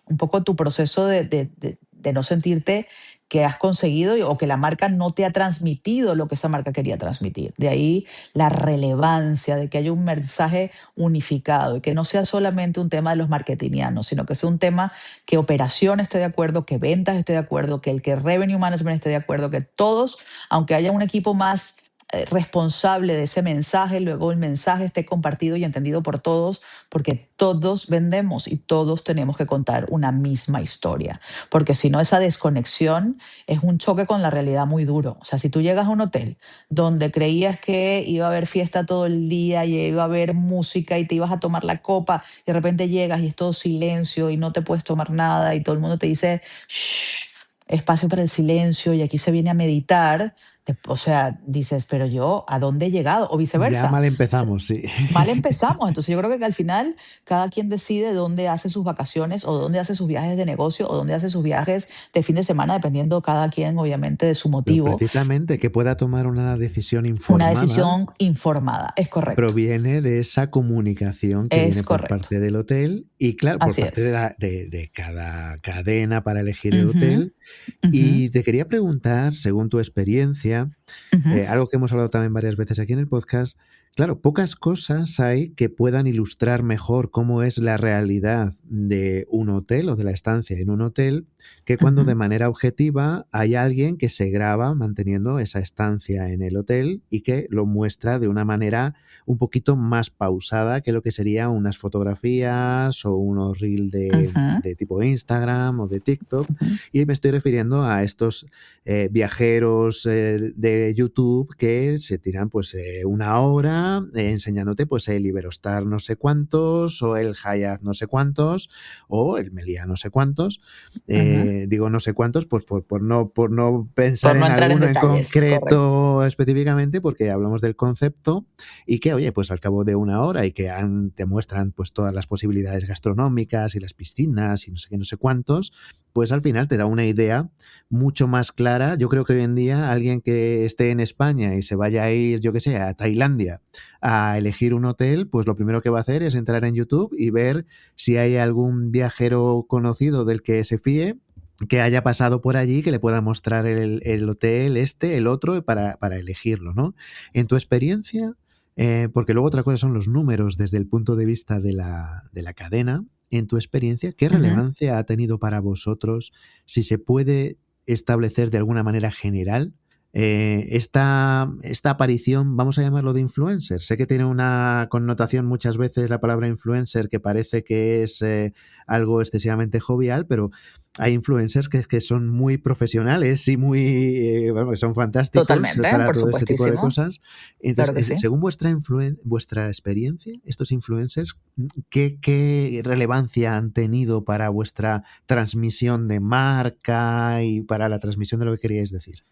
un poco tu proceso de no sentirte que has conseguido o que la marca no te ha transmitido lo que esa marca quería transmitir. De ahí la relevancia de que haya un mensaje unificado y que no sea solamente un tema de los marketingianos, sino que sea un tema que operación esté de acuerdo, que ventas esté de acuerdo, que el que revenue management esté de acuerdo, que todos, aunque haya un equipo más responsable de ese mensaje, luego el mensaje esté compartido y entendido por todos, porque todos vendemos y todos tenemos que contar una misma historia, porque si no, esa desconexión es un choque con la realidad muy duro. O sea, si tú llegas a un hotel donde creías que iba a haber fiesta todo el día y iba a haber música y te ibas a tomar la copa, y de repente llegas y es todo silencio y no te puedes tomar nada y todo el mundo te dice, shh, espacio para el silencio y aquí se viene a meditar, o sea, dices, pero yo, ¿a dónde he llegado? O Ya viceversa. mal empezamos, sí. Mal empezamos. Entonces yo creo que al final cada quien decide dónde hace sus vacaciones o dónde hace sus viajes de negocio o dónde hace sus viajes de fin de semana, dependiendo cada quien, obviamente, de su Pero motivo. precisamente que pueda tomar una decisión Una informada decisión informada. Es correcto. proviene de esa comunicación que Es viene por correcto. parte del hotel y, claro, por Así parte de, es. de cada cadena para elegir el Ujú, hotel. ujú, Y te quería preguntar, según tu experiencia, ujú, algo que hemos hablado también varias veces aquí en el podcast, Claro, pocas cosas hay que puedan ilustrar mejor cómo es la realidad de un hotel o de la estancia en un hotel que cuando de Ujú, manera objetiva hay alguien que se graba manteniendo esa estancia en el hotel y que lo muestra de una manera un poquito más pausada que lo que serían unas fotografías o unos reels ujú, de tipo Instagram o de TikTok. ujú, Y me estoy refiriendo a estos viajeros de YouTube que se tiran pues una hora enseñándote pues el Iberostar no sé cuántos o el Hyatt no sé cuántos o el Meliá no sé cuántos. ujú. Digo no sé cuántos pues por no pensar Por no en entrar en alguno en detalles, correcto. concreto específicamente porque hablamos del concepto y que oye pues al cabo de una hora y que te muestran pues todas las posibilidades gastronómicas y las piscinas y no sé qué no sé cuántos pues al final te da una idea mucho más clara. Yo creo que hoy en día alguien que esté en España y se vaya a ir, yo que sé, a Tailandia a elegir un hotel, pues lo primero que va a hacer es entrar en YouTube y ver si hay algún viajero conocido del que se fíe que haya pasado por allí, que le pueda mostrar el hotel, este, el otro, para elegirlo, ¿no? En tu experiencia, porque luego otra cosa son los números desde el punto de vista de la cadena, en tu experiencia, ¿qué Ujú. relevancia ha tenido para vosotros si se puede establecer de alguna manera general esta aparición, vamos a llamarlo de influencer? Sé que tiene una connotación muchas veces la palabra influencer que parece que es algo excesivamente jovial, pero hay influencers que son muy profesionales y muy, bueno, que son fantásticos Totalmente, para por todo este tipo de supuestísimo. cosas. Entonces, Claro que sí. según vuestra experiencia, estos influencers, ¿qué relevancia han tenido para vuestra transmisión de marca y para la transmisión de lo que queríais decir?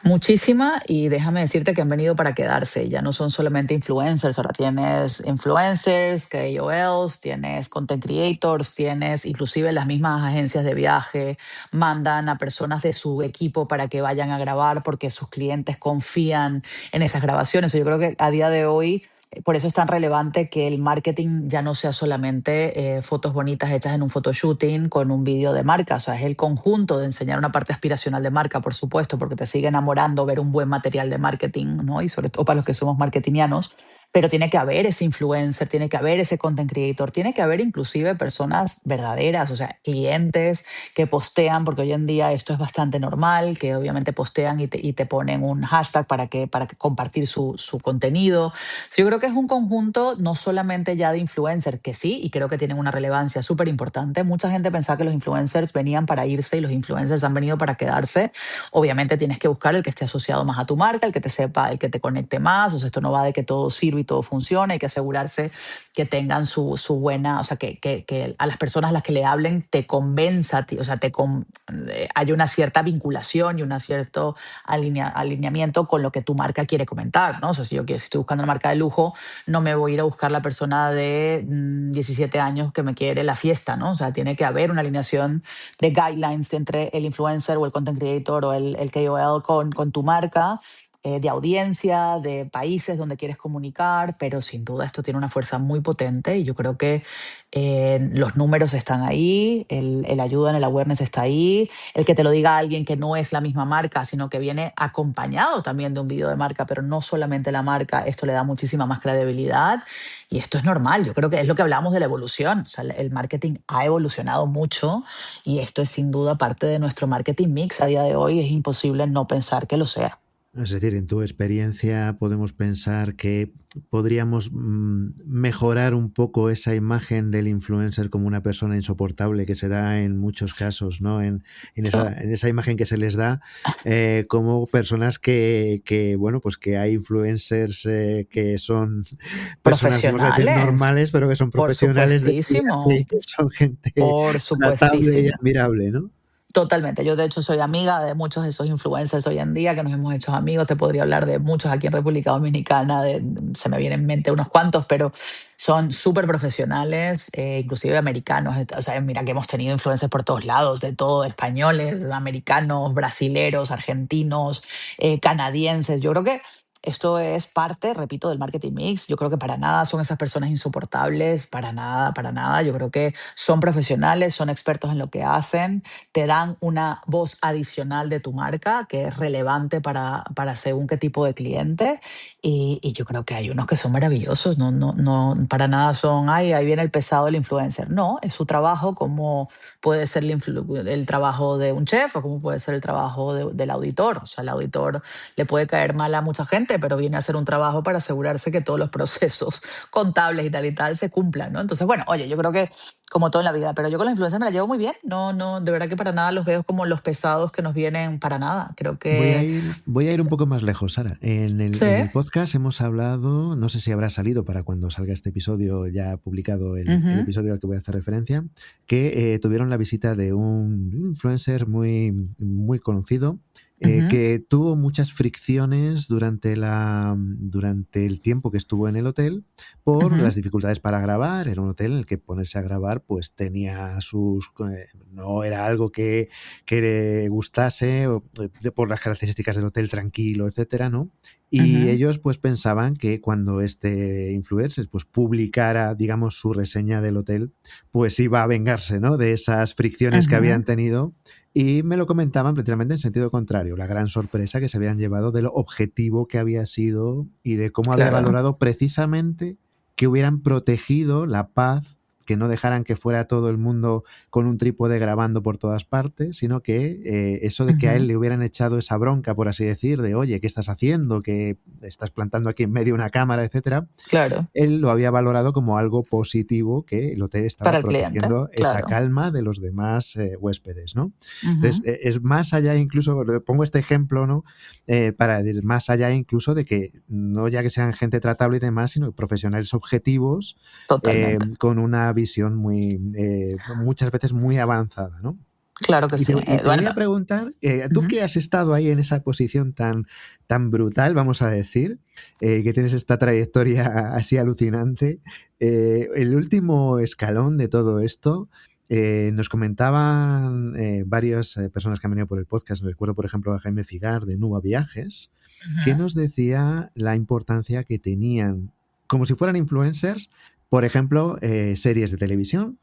Muchísima, y déjame decirte que han venido para quedarse. Ya no son solamente influencers, ahora tienes influencers, KOLs, tienes content creators, tienes inclusive las mismas agencias de viaje, mandan a personas de su equipo para que vayan a grabar porque sus clientes confían en esas grabaciones. Yo creo que a día de hoy por eso es tan relevante que el marketing ya no sea solamente fotos bonitas hechas en un photoshooting con un vídeo de marca, o sea, es el conjunto de enseñar una parte aspiracional de marca, por supuesto, porque te sigue enamorando ver un buen material de marketing, ¿no? Y sobre todo para los que somos marketingianos, pero tiene que haber ese influencer, tiene que haber ese content creator, tiene que haber inclusive personas verdaderas, o sea, clientes que postean, porque hoy en día esto es bastante normal, que obviamente postean y te ponen un hashtag para que compartir su contenido. Sí, yo creo que es un conjunto no solamente ya de influencers, que sí, y creo que tienen una relevancia súper importante. Mucha gente pensaba que los influencers venían para irse y los influencers han venido para quedarse. Obviamente tienes que buscar el que esté asociado más a tu marca, el que te sepa, el que te conecte más. O sea, esto no va de que todo sirve y todo funcione. Hay que asegurarse que tengan su buena, o sea, que a las personas a las que le hablen te convenza, o sea, hay una cierta vinculación y un cierto alineamiento con lo que tu marca quiere comentar, ¿no? O sea, si estoy buscando una marca de lujo, no me voy a ir a buscar la persona de 17 años que me quiere la fiesta, ¿no? O sea, tiene que haber una alineación de guidelines entre el influencer o el content creator o el KOL con tu marca, de audiencia, de países donde quieres comunicar, pero sin duda esto tiene una fuerza muy potente y yo creo que los números están ahí, el ayuda en el awareness está ahí, el que te lo diga alguien que no es la misma marca, sino que viene acompañado también de un video de marca, pero no solamente la marca, esto le da muchísima más credibilidad y esto es normal. Yo creo que es lo que hablamos de la evolución. O sea, el marketing ha evolucionado mucho y esto es sin duda parte de nuestro marketing mix a día de hoy. Es imposible no pensar que lo sea. Es decir, en tu experiencia podemos pensar que podríamos mejorar un poco esa imagen del influencer como una persona insoportable que se da en muchos casos, ¿no? Yo, En esa imagen que se les da como personas bueno, pues que hay influencers que son personas, vamos a decir, profesionales, normales, pero que son por profesionales de día y supuestísimo, que son gente por tratable y supuestísimo. admirable, ¿no? Totalmente. Yo, de hecho, soy amiga de muchos de esos influencers hoy en día que nos hemos hecho amigos. Te podría hablar de muchos aquí en República Dominicana. Se me vienen en mente unos cuantos, pero son súper profesionales, inclusive americanos. O sea, mira que hemos tenido influencers por todos lados, de todo, españoles, americanos, brasileros, argentinos, canadienses. Yo creo que Esto es parte, repito, del marketing mix. Yo creo que para nada son esas personas insoportables, para nada, para nada. Yo creo que son profesionales, son expertos en lo que hacen, te dan una voz adicional de tu marca que es relevante para según qué tipo de cliente. Y yo creo que hay unos que son maravillosos, no, no, no, para nada son, ay, ahí viene el pesado del influencer. No, es su trabajo, como puede ser el trabajo de un chef o como puede ser el trabajo del auditor. O sea, el auditor le puede caer mal a mucha gente, pero viene a hacer un trabajo para asegurarse que todos los procesos contables y tal se cumplan, ¿no? Entonces, bueno, oye, yo creo que como todo en la vida, pero yo con los influencers me la llevo muy bien. No, no, de verdad que para nada los veo como los pesados que nos vienen, para nada. Creo que Voy a ir un poco más lejos, Sara. sí. En el podcast hemos hablado, no sé si habrá salido para cuando salga este episodio, ya publicado el Ujú, episodio al que voy a hacer referencia, que tuvieron la visita de un influencer muy conocido, ujú, que tuvo muchas fricciones durante el tiempo que estuvo en el hotel por ujú, las dificultades para grabar. Era un hotel en el que ponerse a grabar pues tenía no era algo que le gustase por las características del hotel tranquilo, etcétera, ¿no? Y ujú, ellos pues pensaban que cuando este influencer pues publicara, digamos, su reseña del hotel, pues iba a vengarse, ¿no? De esas fricciones que ujú. habían tenido y me lo comentaban precisamente en sentido contrario, la gran sorpresa que se habían llevado de lo objetivo que había sido y de cómo había Claro. valorado precisamente que hubieran protegido la paz, que no dejaran que fuera todo el mundo con un trípode grabando por todas partes, sino que eso de que a Ujú. él le hubieran echado esa bronca, por así decir, de oye, ¿qué estás haciendo? Que estás plantando aquí en medio una cámara, etcétera, Claro. él lo había valorado como algo positivo, que el hotel estaba Para el cliente. protegiendo esa Claro. calma de los demás huéspedes, ¿no? Entonces, Ujú. es más allá incluso, pongo este ejemplo, ¿no? Para decir más allá incluso de que no ya que sean gente tratable y demás, sino profesionales objetivos Totalmente. con una visión muchas veces muy avanzada, ¿no? Claro que sí. Y te Bueno, voy a preguntar, tú ujú. que has estado ahí en esa posición tan brutal, vamos a decir, que tienes esta trayectoria así alucinante, el último escalón de todo esto, nos comentaban varias personas que han venido por el podcast, recuerdo por ejemplo a Jaime Figar de Nuba Viajes, que Ujú. nos decía la importancia que tenían, como si fueran influencers, por ejemplo, series de televisión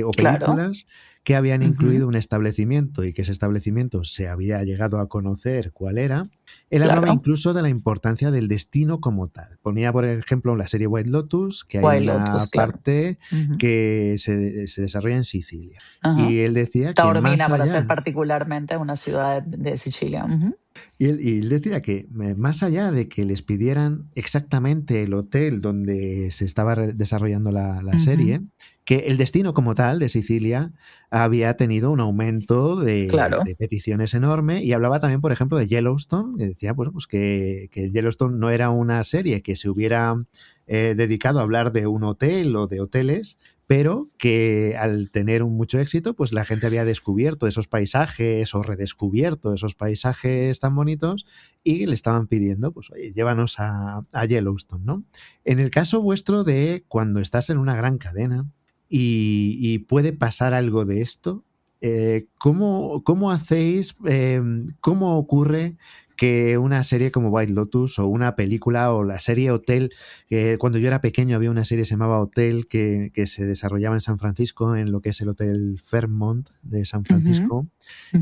o Claro. películas que habían Ujú. incluido un establecimiento y que ese establecimiento se había llegado a conocer cuál era. Él hablaba Claro. incluso de la importancia del destino como tal. Ponía, por ejemplo, la serie White Lotus, que hay Wild Lotus, una claro. parte Ujú. que se desarrolla en Sicilia. Ajá. Y él decía que más Taormina, para ser allá, particularmente una ciudad de Sicilia. Ujú. y él decía que más allá de que les pidieran exactamente el hotel donde se estaba desarrollando la Ujú. serie, que el destino como tal de Sicilia había tenido un aumento Claro. de peticiones enorme y hablaba también, por ejemplo, de Yellowstone, que decía pues que Yellowstone no era una serie que se hubiera dedicado a hablar de un hotel o de hoteles, pero que al tener mucho éxito, pues la gente había descubierto esos paisajes o redescubierto esos paisajes tan bonitos y le estaban pidiendo, pues, oye, llévanos a Yellowstone, ¿no? En el caso vuestro de cuando estás en una gran cadena y puede pasar algo de esto, ¿cómo hacéis, cómo ocurre que una serie como White Lotus o una película o la serie Hotel, que cuando yo era pequeño había una serie que se llamaba Hotel que se desarrollaba en San Francisco, en lo que es el Hotel Fairmont de San Ujú. Francisco,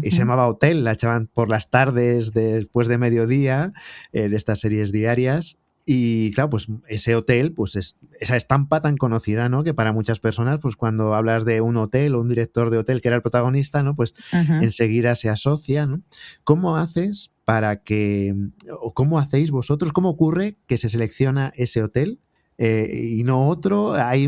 y se Ujú. llamaba Hotel, la echaban por las tardes después de mediodía, de estas series diarias. Y claro, pues ese hotel, pues es esa estampa tan conocida, ¿no? Que para muchas personas, pues cuando hablas de un hotel o un director de hotel que era el protagonista, ¿no? Pues Ujú. enseguida se asocia, ¿no? ¿Cómo haces para que, o cómo hacéis vosotros, cómo ocurre que se selecciona ese hotel y no otro? Hay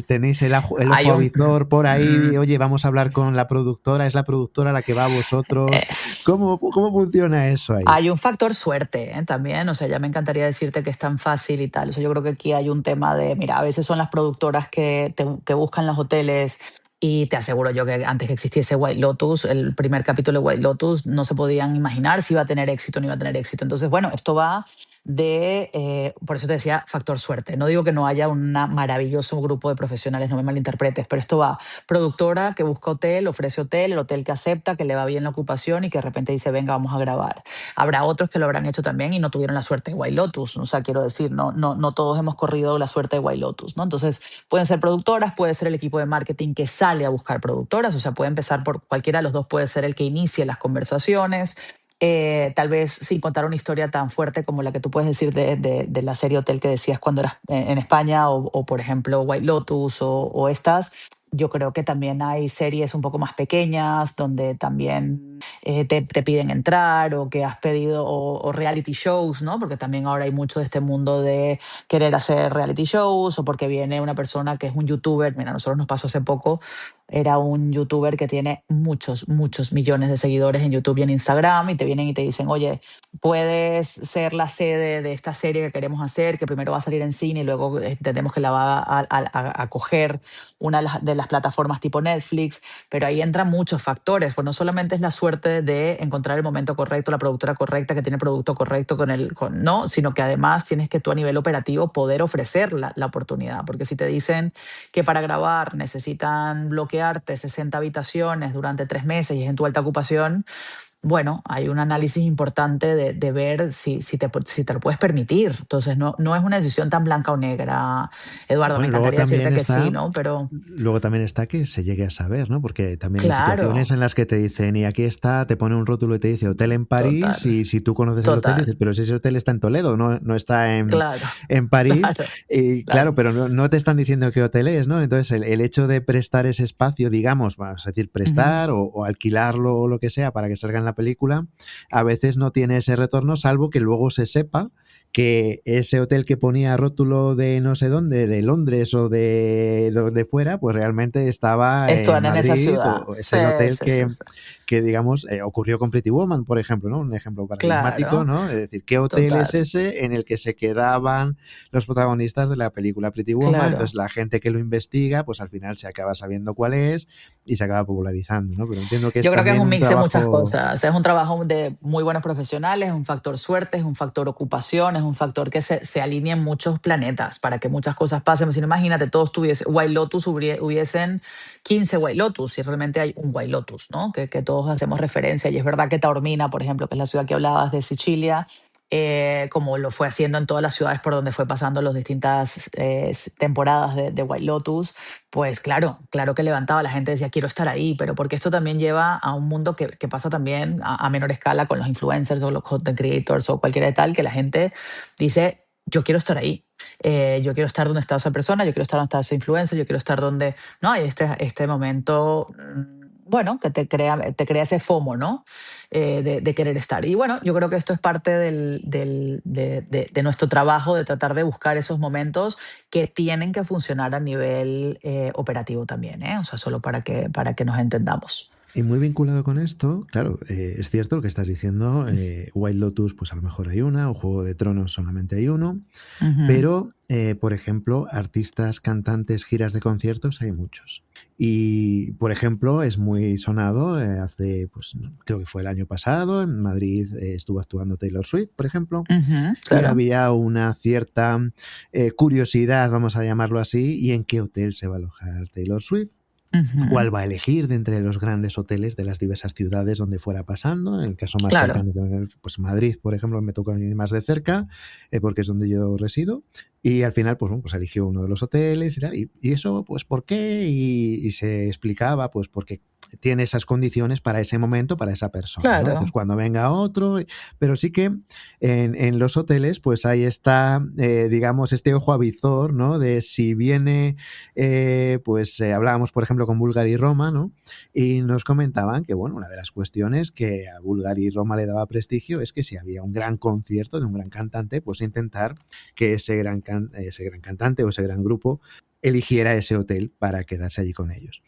tenéis el Hay ojo un, avizor por mm, ahí, oye, vamos a hablar con la productora, es la productora la que va a vosotros. eh, ¿Cómo funciona eso ahí? hay un factor suerte, también, o sea, ya me encantaría decirte que es tan fácil y tal. O sea, yo creo que aquí hay un tema de, mira, a veces son las productoras que buscan los hoteles y te aseguro yo que antes que existiese White Lotus, el primer capítulo de White Lotus, no se podían imaginar si iba a tener éxito o no iba a tener éxito. Entonces, bueno, esto va por eso te decía factor suerte. No digo que no haya un maravilloso grupo de profesionales, no me malinterpretes, pero esto va, productora que busca hotel, ofrece hotel, el hotel que acepta, que le va bien la ocupación y que de repente dice, venga, vamos a grabar. Habrá otros que lo habrán hecho también y no tuvieron la suerte de White Lotus, o sea, quiero decir, no todos hemos corrido la suerte de White Lotus, ¿no? Entonces, pueden ser productoras, puede ser el equipo de marketing que sale a buscar productoras, o sea, puede empezar por cualquiera de los dos, puede ser el que inicie las conversaciones. Tal vez sin contar una historia tan fuerte como la que tú puedes decir de la serie Hotel que decías cuando eras en España o, por ejemplo, White Lotus o estas. Yo creo que también hay series un poco más pequeñas donde también te piden entrar o que has pedido o reality shows, ¿no? Porque también ahora hay mucho de este mundo de querer hacer reality shows o porque viene una persona que es un youtuber. Mira, a nosotros nos pasó hace poco, era un youtuber que tiene muchos millones de seguidores en YouTube y en Instagram y te vienen y te dicen, oye, puedes ser la sede de esta serie que queremos hacer, que primero va a salir en cine y luego entendemos que la va a coger una de las plataformas tipo Netflix, pero ahí entran muchos factores, pues no solamente es la suerte de encontrar el momento correcto, la productora correcta, que tiene el producto correcto no, sino que además tienes que tú a nivel operativo poder ofrecer la oportunidad, porque si te dicen que para grabar necesitan bloquearte 60 habitaciones durante 3 meses y es en tu alta ocupación, bueno, hay un análisis importante de ver si te lo puedes permitir. Entonces, no es una decisión tan blanca o negra, Eduardo. Me Bueno, encantaría decirte que sí, ¿no? Pero luego también está que se llegue a saber, ¿no? Porque también hay situaciones claro, en las que te dicen, y aquí está, te pone un rótulo y te dice hotel en París, total, y si tú conoces el hotel, total. dices, pero si ese hotel está en Toledo, no está Claro, en París. claro, Y claro, claro. pero no te están diciendo qué hotel es, ¿no? Entonces, el hecho de prestar ese espacio, digamos, vamos a decir, Ujú. prestar o alquilarlo o lo que sea para que salga en la película, a veces no tiene ese retorno, salvo que luego se sepa que ese hotel que ponía rótulo de no sé dónde, de Londres o de donde fuera, pues realmente estaba en Están en esa Madrid ciudad. o es Sí, el hotel sí, sí, sí. que digamos, ocurrió con Pretty Woman, por ejemplo, ¿no? Un ejemplo paradigmático, Claro, ¿no? Es decir, ¿qué hotel es total, ese en el que se quedaban los protagonistas de la película Pretty Woman? claro. Entonces la gente que lo investiga, pues al final se acaba sabiendo cuál es y se acaba popularizando, ¿no? Pero entiendo que es Yo creo que es también un un mix de muchas trabajo. cosas. Es un trabajo de muy buenos profesionales, es un factor suerte, es un factor ocupación, es un factor que se alineen muchos planetas para que muchas cosas pasen. Si no, imagínate, todos tuviesen, White Lotus hubiesen 15 White Lotus y realmente hay un White Lotus, ¿no? Que todos hacemos referencia. Y es verdad que Taormina, por ejemplo, que es la ciudad que hablabas de Sicilia, como lo fue haciendo en todas las ciudades por donde fue pasando las distintas temporadas de White Lotus, pues claro que levantaba, la gente decía, quiero estar ahí, pero porque esto también lleva a un mundo que pasa también a menor escala con los influencers o los content creators o cualquiera de tal, que la gente dice, yo quiero estar ahí. Yo quiero estar donde está esa persona, yo quiero estar donde está ese influencer, yo quiero estar donde, ¿no? Hay este momento, bueno, que te crea ese FOMO, ¿no? De querer estar. Y bueno, yo creo que esto es parte de nuestro trabajo, de tratar de buscar esos momentos que tienen que funcionar a nivel operativo también, ¿eh? O sea, solo para que nos entendamos. Y muy vinculado con esto, claro, es cierto lo que estás diciendo, White Lotus pues a lo mejor hay una, o Juego de Tronos solamente hay uno, Ujú, pero por ejemplo, artistas, cantantes, giras de conciertos hay muchos. Y por ejemplo, es muy sonado, hace, pues creo que fue el año pasado, en Madrid estuvo actuando Taylor Swift, por ejemplo, ujú, y claro. había una cierta curiosidad, vamos a llamarlo así, y en qué hotel se va a alojar Taylor Swift, Ujú, cuál va a elegir de entre los grandes hoteles de las diversas ciudades donde fuera pasando. En el caso más claro. cercano, pues Madrid, por ejemplo, me tocó a mí más de cerca, porque es donde yo resido. Y al final, pues, bueno, pues eligió uno de los hoteles y tal. Y eso, pues, ¿por qué? Y se explicaba, pues, porque tiene esas condiciones para ese momento, para esa persona, ¿no? Entonces, Claro. cuando venga otro, pero sí que en los hoteles, pues ahí está, digamos, este ojo avizor, ¿no? De si viene, pues hablábamos, por ejemplo, con Bulgari Roma, ¿no? Y nos comentaban que, bueno, una de las cuestiones que a Bulgari Roma le daba prestigio es que si había un gran concierto de un gran cantante, pues intentar que ese gran cantante o ese gran grupo eligiera ese hotel para quedarse allí con ellos.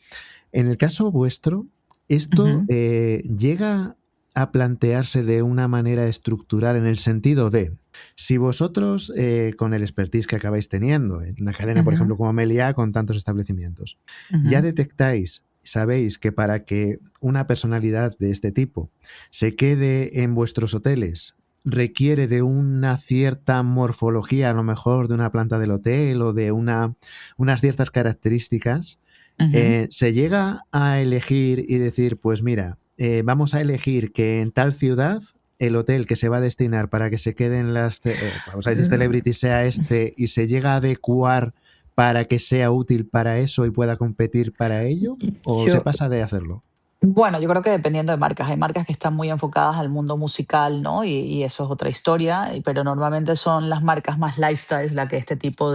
En el caso vuestro, esto Ujú, llega a plantearse de una manera estructural en el sentido de, si vosotros, con el expertise que acabáis teniendo, en una cadena, por ujú, ejemplo, como Meliá, con tantos establecimientos, ya ujú, detectáis, sabéis que para que una personalidad de este tipo se quede en vuestros hoteles, requiere de una cierta morfología, a lo mejor de una planta del hotel o de unas ciertas características, Ujú. se llega a elegir y decir, pues mira, vamos a elegir que en tal ciudad el hotel que se va a destinar para que se queden vamos a decir, Mm, celebrity sea este y se llega a adecuar para que sea útil para eso y pueda competir para ello, o se Yo, pasa de hacerlo. bueno, yo creo que dependiendo de marcas, hay marcas que están muy enfocadas al mundo musical, ¿no? Y eso es otra historia, pero normalmente son las marcas más lifestyles la que este tipo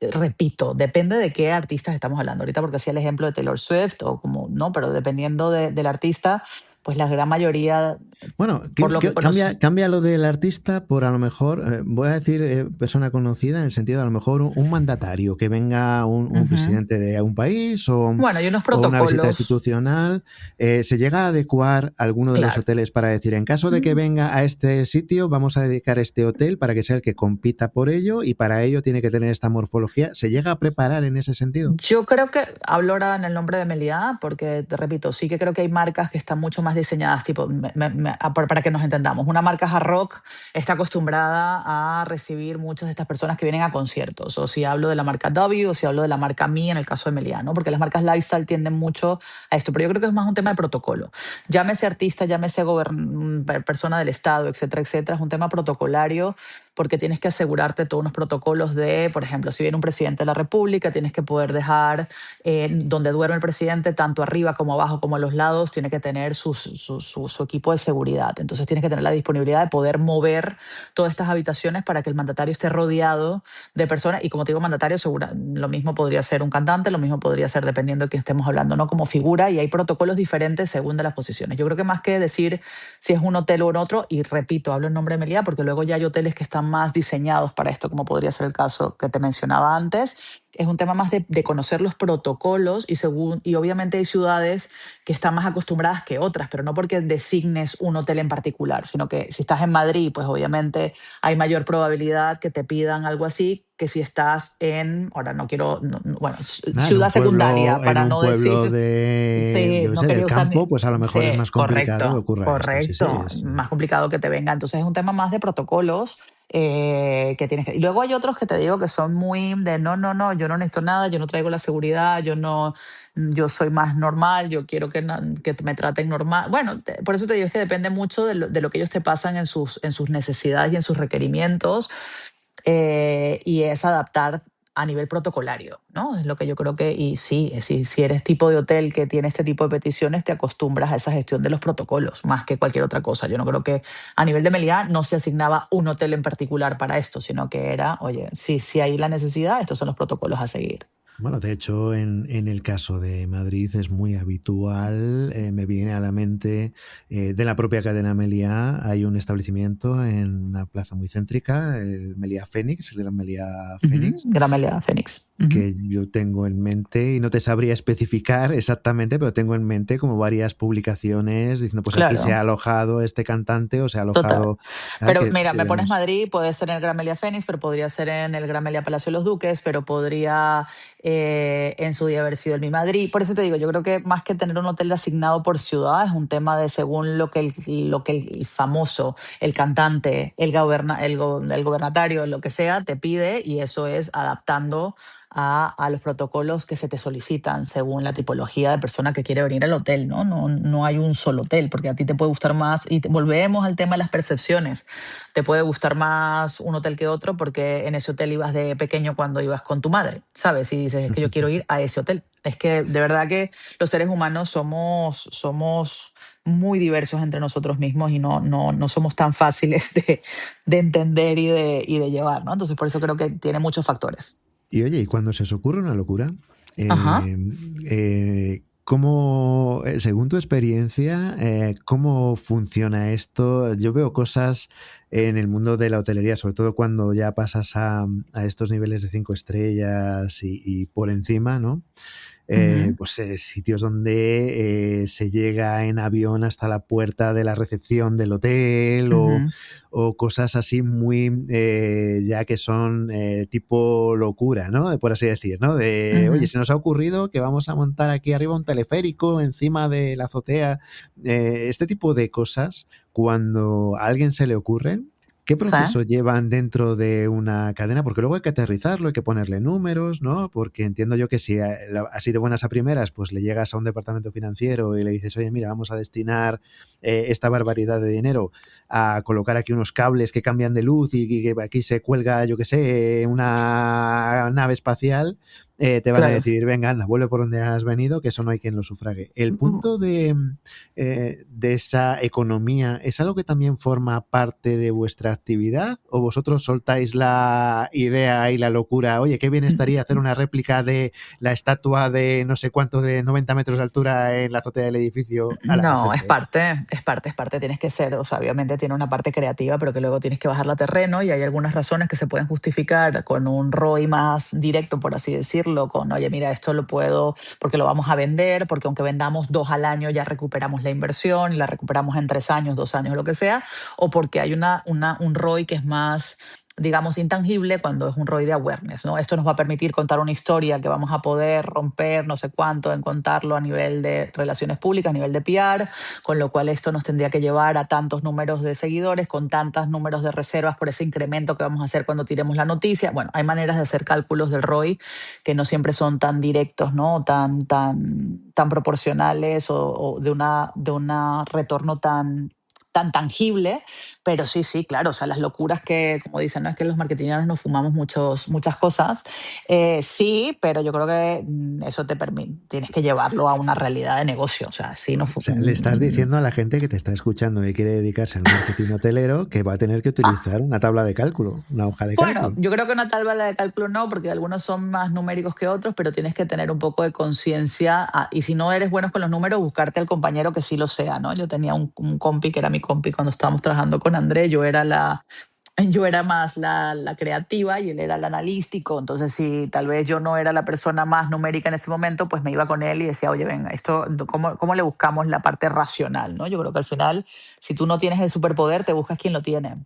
repito, depende de qué artistas estamos hablando ahorita, porque hacía el ejemplo de Taylor Swift o como, no, pero dependiendo del artista, pues la gran mayoría, Bueno, por lo que conozco. cambia lo del artista por a lo mejor, voy a decir persona conocida en el sentido de a lo mejor un mandatario, que venga un presidente de un país Bueno, hay unos o una visita protocolos, institucional. ¿Se llega a adecuar alguno de los claro. hoteles para decir, en caso de que venga a este sitio, vamos a dedicar este hotel para que sea el que compita por ello y para ello tiene que tener esta morfología? ¿Se llega a preparar en ese sentido? Yo creo que hablo ahora en el nombre de Meliá, porque te repito, sí que creo que hay marcas que están mucho más diseñadas, tipo, para que nos entendamos. Una marca hard rock está acostumbrada a recibir muchas de estas personas que vienen a conciertos, o si hablo de la marca W, o si hablo de la marca Me en el caso de Meliá, ¿no? Porque las marcas lifestyle tienden mucho a esto, pero yo creo que es más un tema de protocolo. Llámese artista, llámese persona del Estado, etcétera, etcétera, es un tema protocolario porque tienes que asegurarte todos unos protocolos de, por ejemplo, si viene un presidente de la República, tienes que poder dejar donde duerme el presidente, tanto arriba como abajo como a los lados, tiene que tener su equipo de seguridad. Entonces tienes que tener la disponibilidad de poder mover todas estas habitaciones para que el mandatario esté rodeado de personas. Y como te digo, mandatario, lo mismo podría ser un cantante, lo mismo podría ser dependiendo de quién estemos hablando, ¿no? Como figura, y hay protocolos diferentes según de las posiciones. Yo creo que más que decir si es un hotel o en otro, y repito, hablo en nombre de Meliá, porque luego ya hay hoteles que están más diseñados para esto, como podría ser el caso que te mencionaba antes. Es un tema más de conocer los protocolos y obviamente hay ciudades que están más acostumbradas que otras, pero no porque designes un hotel en particular, sino que si estás en Madrid, pues obviamente hay mayor probabilidad que te pidan algo así que si estás ahora no quiero, bueno, Nada, ciudad secundaria, en para un no pueblo decir, de, sí, yo qué no sé, del quería usar campo, pues a lo mejor es sí, más complicado que correcto, ocurra esto. Sí, sí, correcto, más complicado que te venga. Entonces es un tema más de protocolos que tienes que... Y luego hay otros que te digo que son muy de no, no, no, yo no necesito nada, yo no traigo la seguridad, yo no, yo soy más normal, yo quiero que me traten normal. Bueno, por eso te digo, es que depende mucho de lo que ellos te pasan en sus necesidades y en sus requerimientos, y es adaptar a nivel protocolario, ¿no? Es lo que yo creo que, y sí, si eres tipo de hotel que tiene este tipo de peticiones, te acostumbras a esa gestión de los protocolos más que cualquier otra cosa. Yo no creo que a nivel de Meliá no se asignaba un hotel en particular para esto, sino que era, oye, si hay la necesidad, estos son los protocolos a seguir. bueno, de hecho, en el caso de Madrid es muy habitual, me viene a la mente de la propia cadena Meliá, hay un establecimiento en una plaza muy céntrica, el Meliá Fénix, el Gran Meliá Ujú, Fénix, Gran Meliá Fénix. Ujú. que yo tengo en mente, y no te sabría especificar exactamente, pero tengo en mente como varias publicaciones diciendo, pues aquí se Claro. ha alojado este cantante o se ha Total. alojado, Pero que mira, me pones digamos, Madrid, puede ser en el Gran Meliá Fénix, pero podría ser en el Gran Meliá Palacio de los Duques, pero podría en su día haber sido el Mi Madrid. Por eso te digo, yo creo que más que tener un hotel asignado por ciudad, es un tema de según lo que el famoso, el cantante, el gobernatario, lo que sea, te pide, y eso es adaptando a los protocolos que se te solicitan según la tipología de persona que quiere venir al hotel, ¿no? No, no hay un solo hotel, porque a ti te puede gustar más, y volvemos al tema de las percepciones. Te puede gustar más un hotel que otro porque en ese hotel ibas de pequeño cuando ibas con tu madre, ¿sabes? Y dices, es que yo quiero ir a ese hotel. Es que de verdad que los seres humanos somos muy diversos entre nosotros mismos y no somos tan fáciles de entender y de llevar, ¿no? Entonces por eso creo que tiene muchos factores. y oye, y cuando se os ocurre una locura, Ajá. ¿cómo, según tu experiencia, cómo funciona esto? Yo veo cosas en el mundo de la hotelería, sobre todo cuando ya pasas a estos niveles de 5 estrellas y por encima, ¿no? Ujú, Pues sitios donde se llega en avión hasta la puerta de la recepción del hotel ujú, o cosas así muy ya que son tipo locura, ¿no? Por así decir, ¿no? De, oye, ujú. se nos ha ocurrido que vamos a montar aquí arriba un teleférico encima de la azotea. Este tipo de cosas, cuando a alguien se le ocurre, ¿qué Sí. proceso llevan dentro de una cadena? Porque luego hay que aterrizarlo, hay que ponerle números, ¿no? Porque entiendo yo que si así de buenas a primeras, pues le llegas a un departamento financiero y le dices, oye, mira, vamos a destinar esta barbaridad de dinero a colocar aquí unos cables que cambian de luz y que aquí se cuelga, yo qué sé, una nave espacial, te van a Claro. decir, venga, anda, vuelve por donde has venido, que eso no hay quien lo sufrague. El punto de esa economía, ¿es algo que también forma parte de vuestra actividad? ¿O vosotros soltáis la idea y la locura? Oye, qué bien estaría hacer una réplica de la estatua de no sé cuánto de 90 metros de altura en la azotea del edificio. Ala, No, es hacedlo. parte, es parte, es parte, tienes que ser, o sea, obviamente tiene una parte creativa, pero que luego tienes que bajarla a terreno y hay algunas razones que se pueden justificar con un ROI más directo, por así decirlo, con, oye, mira, esto lo puedo, porque lo vamos a vender, porque aunque vendamos 2 al año ya recuperamos la inversión y la recuperamos en 3 años, 2 años, lo que sea, o porque hay un ROI que es más, digamos, intangible cuando es un ROI de awareness, ¿no? Esto nos va a permitir contar una historia que vamos a poder romper no sé cuánto en contarlo a nivel de relaciones públicas, a nivel de PR, con lo cual esto nos tendría que llevar a tantos números de seguidores, con tantos números de reservas por ese incremento que vamos a hacer cuando tiremos la noticia. Bueno, hay maneras de hacer cálculos del ROI que no siempre son tan directos, ¿no? Tan proporcionales o de una retorno tan tangible, pero sí, sí, claro, o sea, las locuras que, como dicen, no es que los marketingianos nos fumamos muchas cosas, sí, pero yo creo que eso te permite, tienes que llevarlo a una realidad de negocio, o sea, sí, no, O sea, le estás diciendo a la gente que te está escuchando y quiere dedicarse al marketing hotelero que va a tener que utilizar una tabla de cálculo, una hoja de bueno, cálculo. yo creo que una tabla de cálculo no, porque algunos son más numéricos que otros, pero tienes que tener un poco de conciencia y si no eres bueno con los números, buscarte al compañero que sí lo sea, ¿no? Yo tenía un compi que era mi compi cuando estábamos trabajando con André, yo era más la creativa y él era el analítico, entonces si tal vez yo no era la persona más numérica en ese momento, pues me iba con él y decía, oye, venga, esto, ¿cómo le buscamos la parte racional, ¿no? Yo creo que al final, si tú no tienes el superpoder, te buscas quien lo tiene,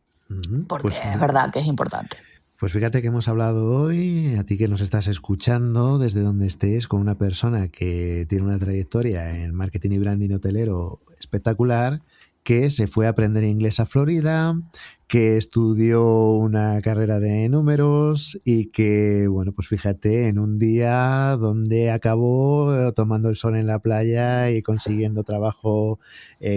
porque Pues es verdad que es importante. Pues fíjate que hemos hablado hoy, a ti que nos estás escuchando desde donde estés, con una persona que tiene una trayectoria en marketing y branding hotelero espectacular, que se fue a aprender inglés a Florida, que estudió una carrera de números y que, bueno, pues fíjate, en un día donde acabó tomando el sol en la playa y consiguiendo trabajo,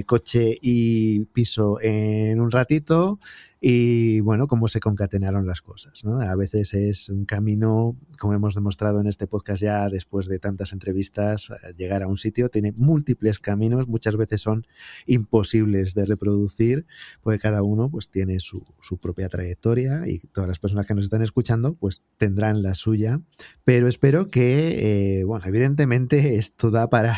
coche y piso en un ratito. Y bueno, cómo se concatenaron las cosas, ¿no? A veces es un camino, como hemos demostrado en este podcast ya después de tantas entrevistas, llegar a un sitio tiene múltiples caminos, muchas veces son imposibles de reproducir, porque cada uno pues tiene su propia trayectoria y todas las personas que nos están escuchando pues tendrán la suya, pero espero que, bueno, evidentemente esto da para,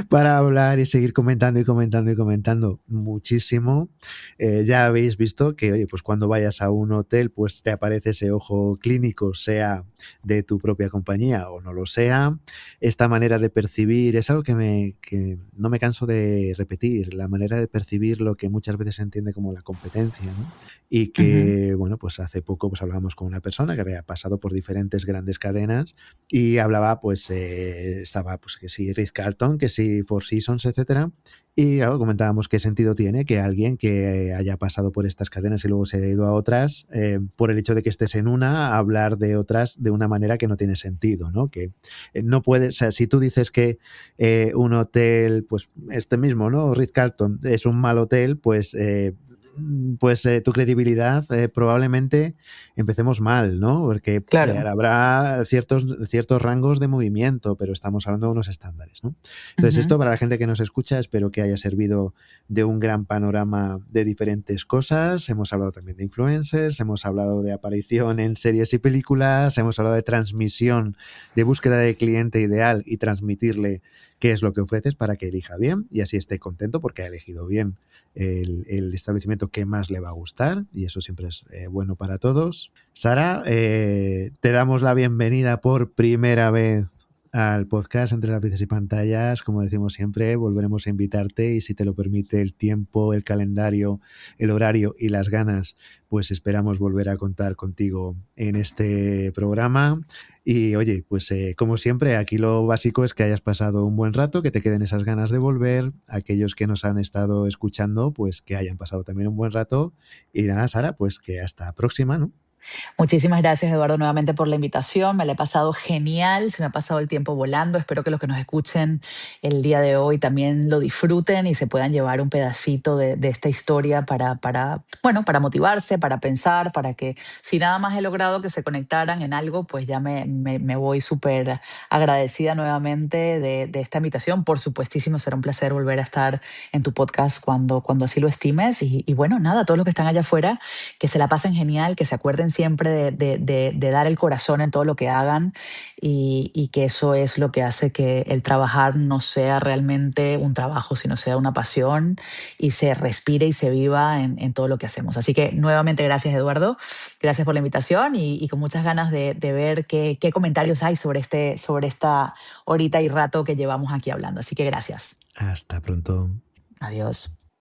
para hablar y seguir comentando y comentando y comentando muchísimo. Ya habéis visto que, oye, pues cuando vayas a un hotel, pues te aparece ese ojo clínico, sea de tu propia compañía o no lo sea. Esta manera de percibir es algo que no me canso de repetir, la manera de percibir lo que muchas veces se entiende como la competencia, ¿no? Y Ujú. que, bueno, pues hace poco pues hablábamos con una persona que había pasado por diferentes grandes cadenas y hablaba, pues, estaba, pues, que sí, Ritz Carlton, que sí, Four Seasons, etcétera. Y claro, comentábamos qué sentido tiene que alguien que haya pasado por estas cadenas y luego se haya ido a otras, por el hecho de que estés en una, hablar de otras de una manera que no tiene sentido, ¿no? Que no puede, o sea, si tú dices que un hotel, pues este mismo, ¿no? Ritz Carlton es un mal hotel, pues tu credibilidad probablemente empecemos mal, ¿no? Porque Claro. habrá ciertos rangos de movimiento, pero estamos hablando de unos estándares, ¿no? Entonces, Ujú. esto para la gente que nos escucha, espero que haya servido de un gran panorama de diferentes cosas. Hemos hablado también de influencers, hemos hablado de aparición en series y películas, hemos hablado de transmisión, de búsqueda de cliente ideal y transmitirle qué es lo que ofreces para que elija bien y así esté contento porque ha elegido bien el establecimiento que más le va a gustar y eso siempre es bueno para todos. Sara, te damos la bienvenida por primera vez al podcast Entre lápices y pantallas. Como decimos siempre, volveremos a invitarte y si te lo permite el tiempo, el calendario, el horario y las ganas, pues esperamos volver a contar contigo en este programa. Y oye, pues como siempre, aquí lo básico es que hayas pasado un buen rato, que te queden esas ganas de volver. Aquellos que nos han estado escuchando, pues que hayan pasado también un buen rato. Y nada, Sara, pues que hasta próxima, ¿no? Muchísimas gracias, Eduardo, nuevamente por la invitación. Me la he pasado genial, se me ha pasado el tiempo volando. Espero que los que nos escuchen el día de hoy también lo disfruten y se puedan llevar un pedacito de esta historia bueno, para motivarse, para pensar, para que si nada más he logrado que se conectaran en algo, pues ya me voy súper agradecida nuevamente de esta invitación. Por supuestísimo, será un placer volver a estar en tu podcast cuando así lo estimes. Y bueno, nada, todos los que están allá afuera que se la pasen genial, que se acuerden siempre de dar el corazón en todo lo que hagan y que eso es lo que hace que el trabajar no sea realmente un trabajo, sino sea una pasión y se respire y se viva en todo lo que hacemos. Así que nuevamente gracias, Eduardo. Gracias por la invitación y con muchas ganas de ver qué comentarios hay sobre esta horita y rato que llevamos aquí hablando. Así que gracias. Hasta pronto. Adiós.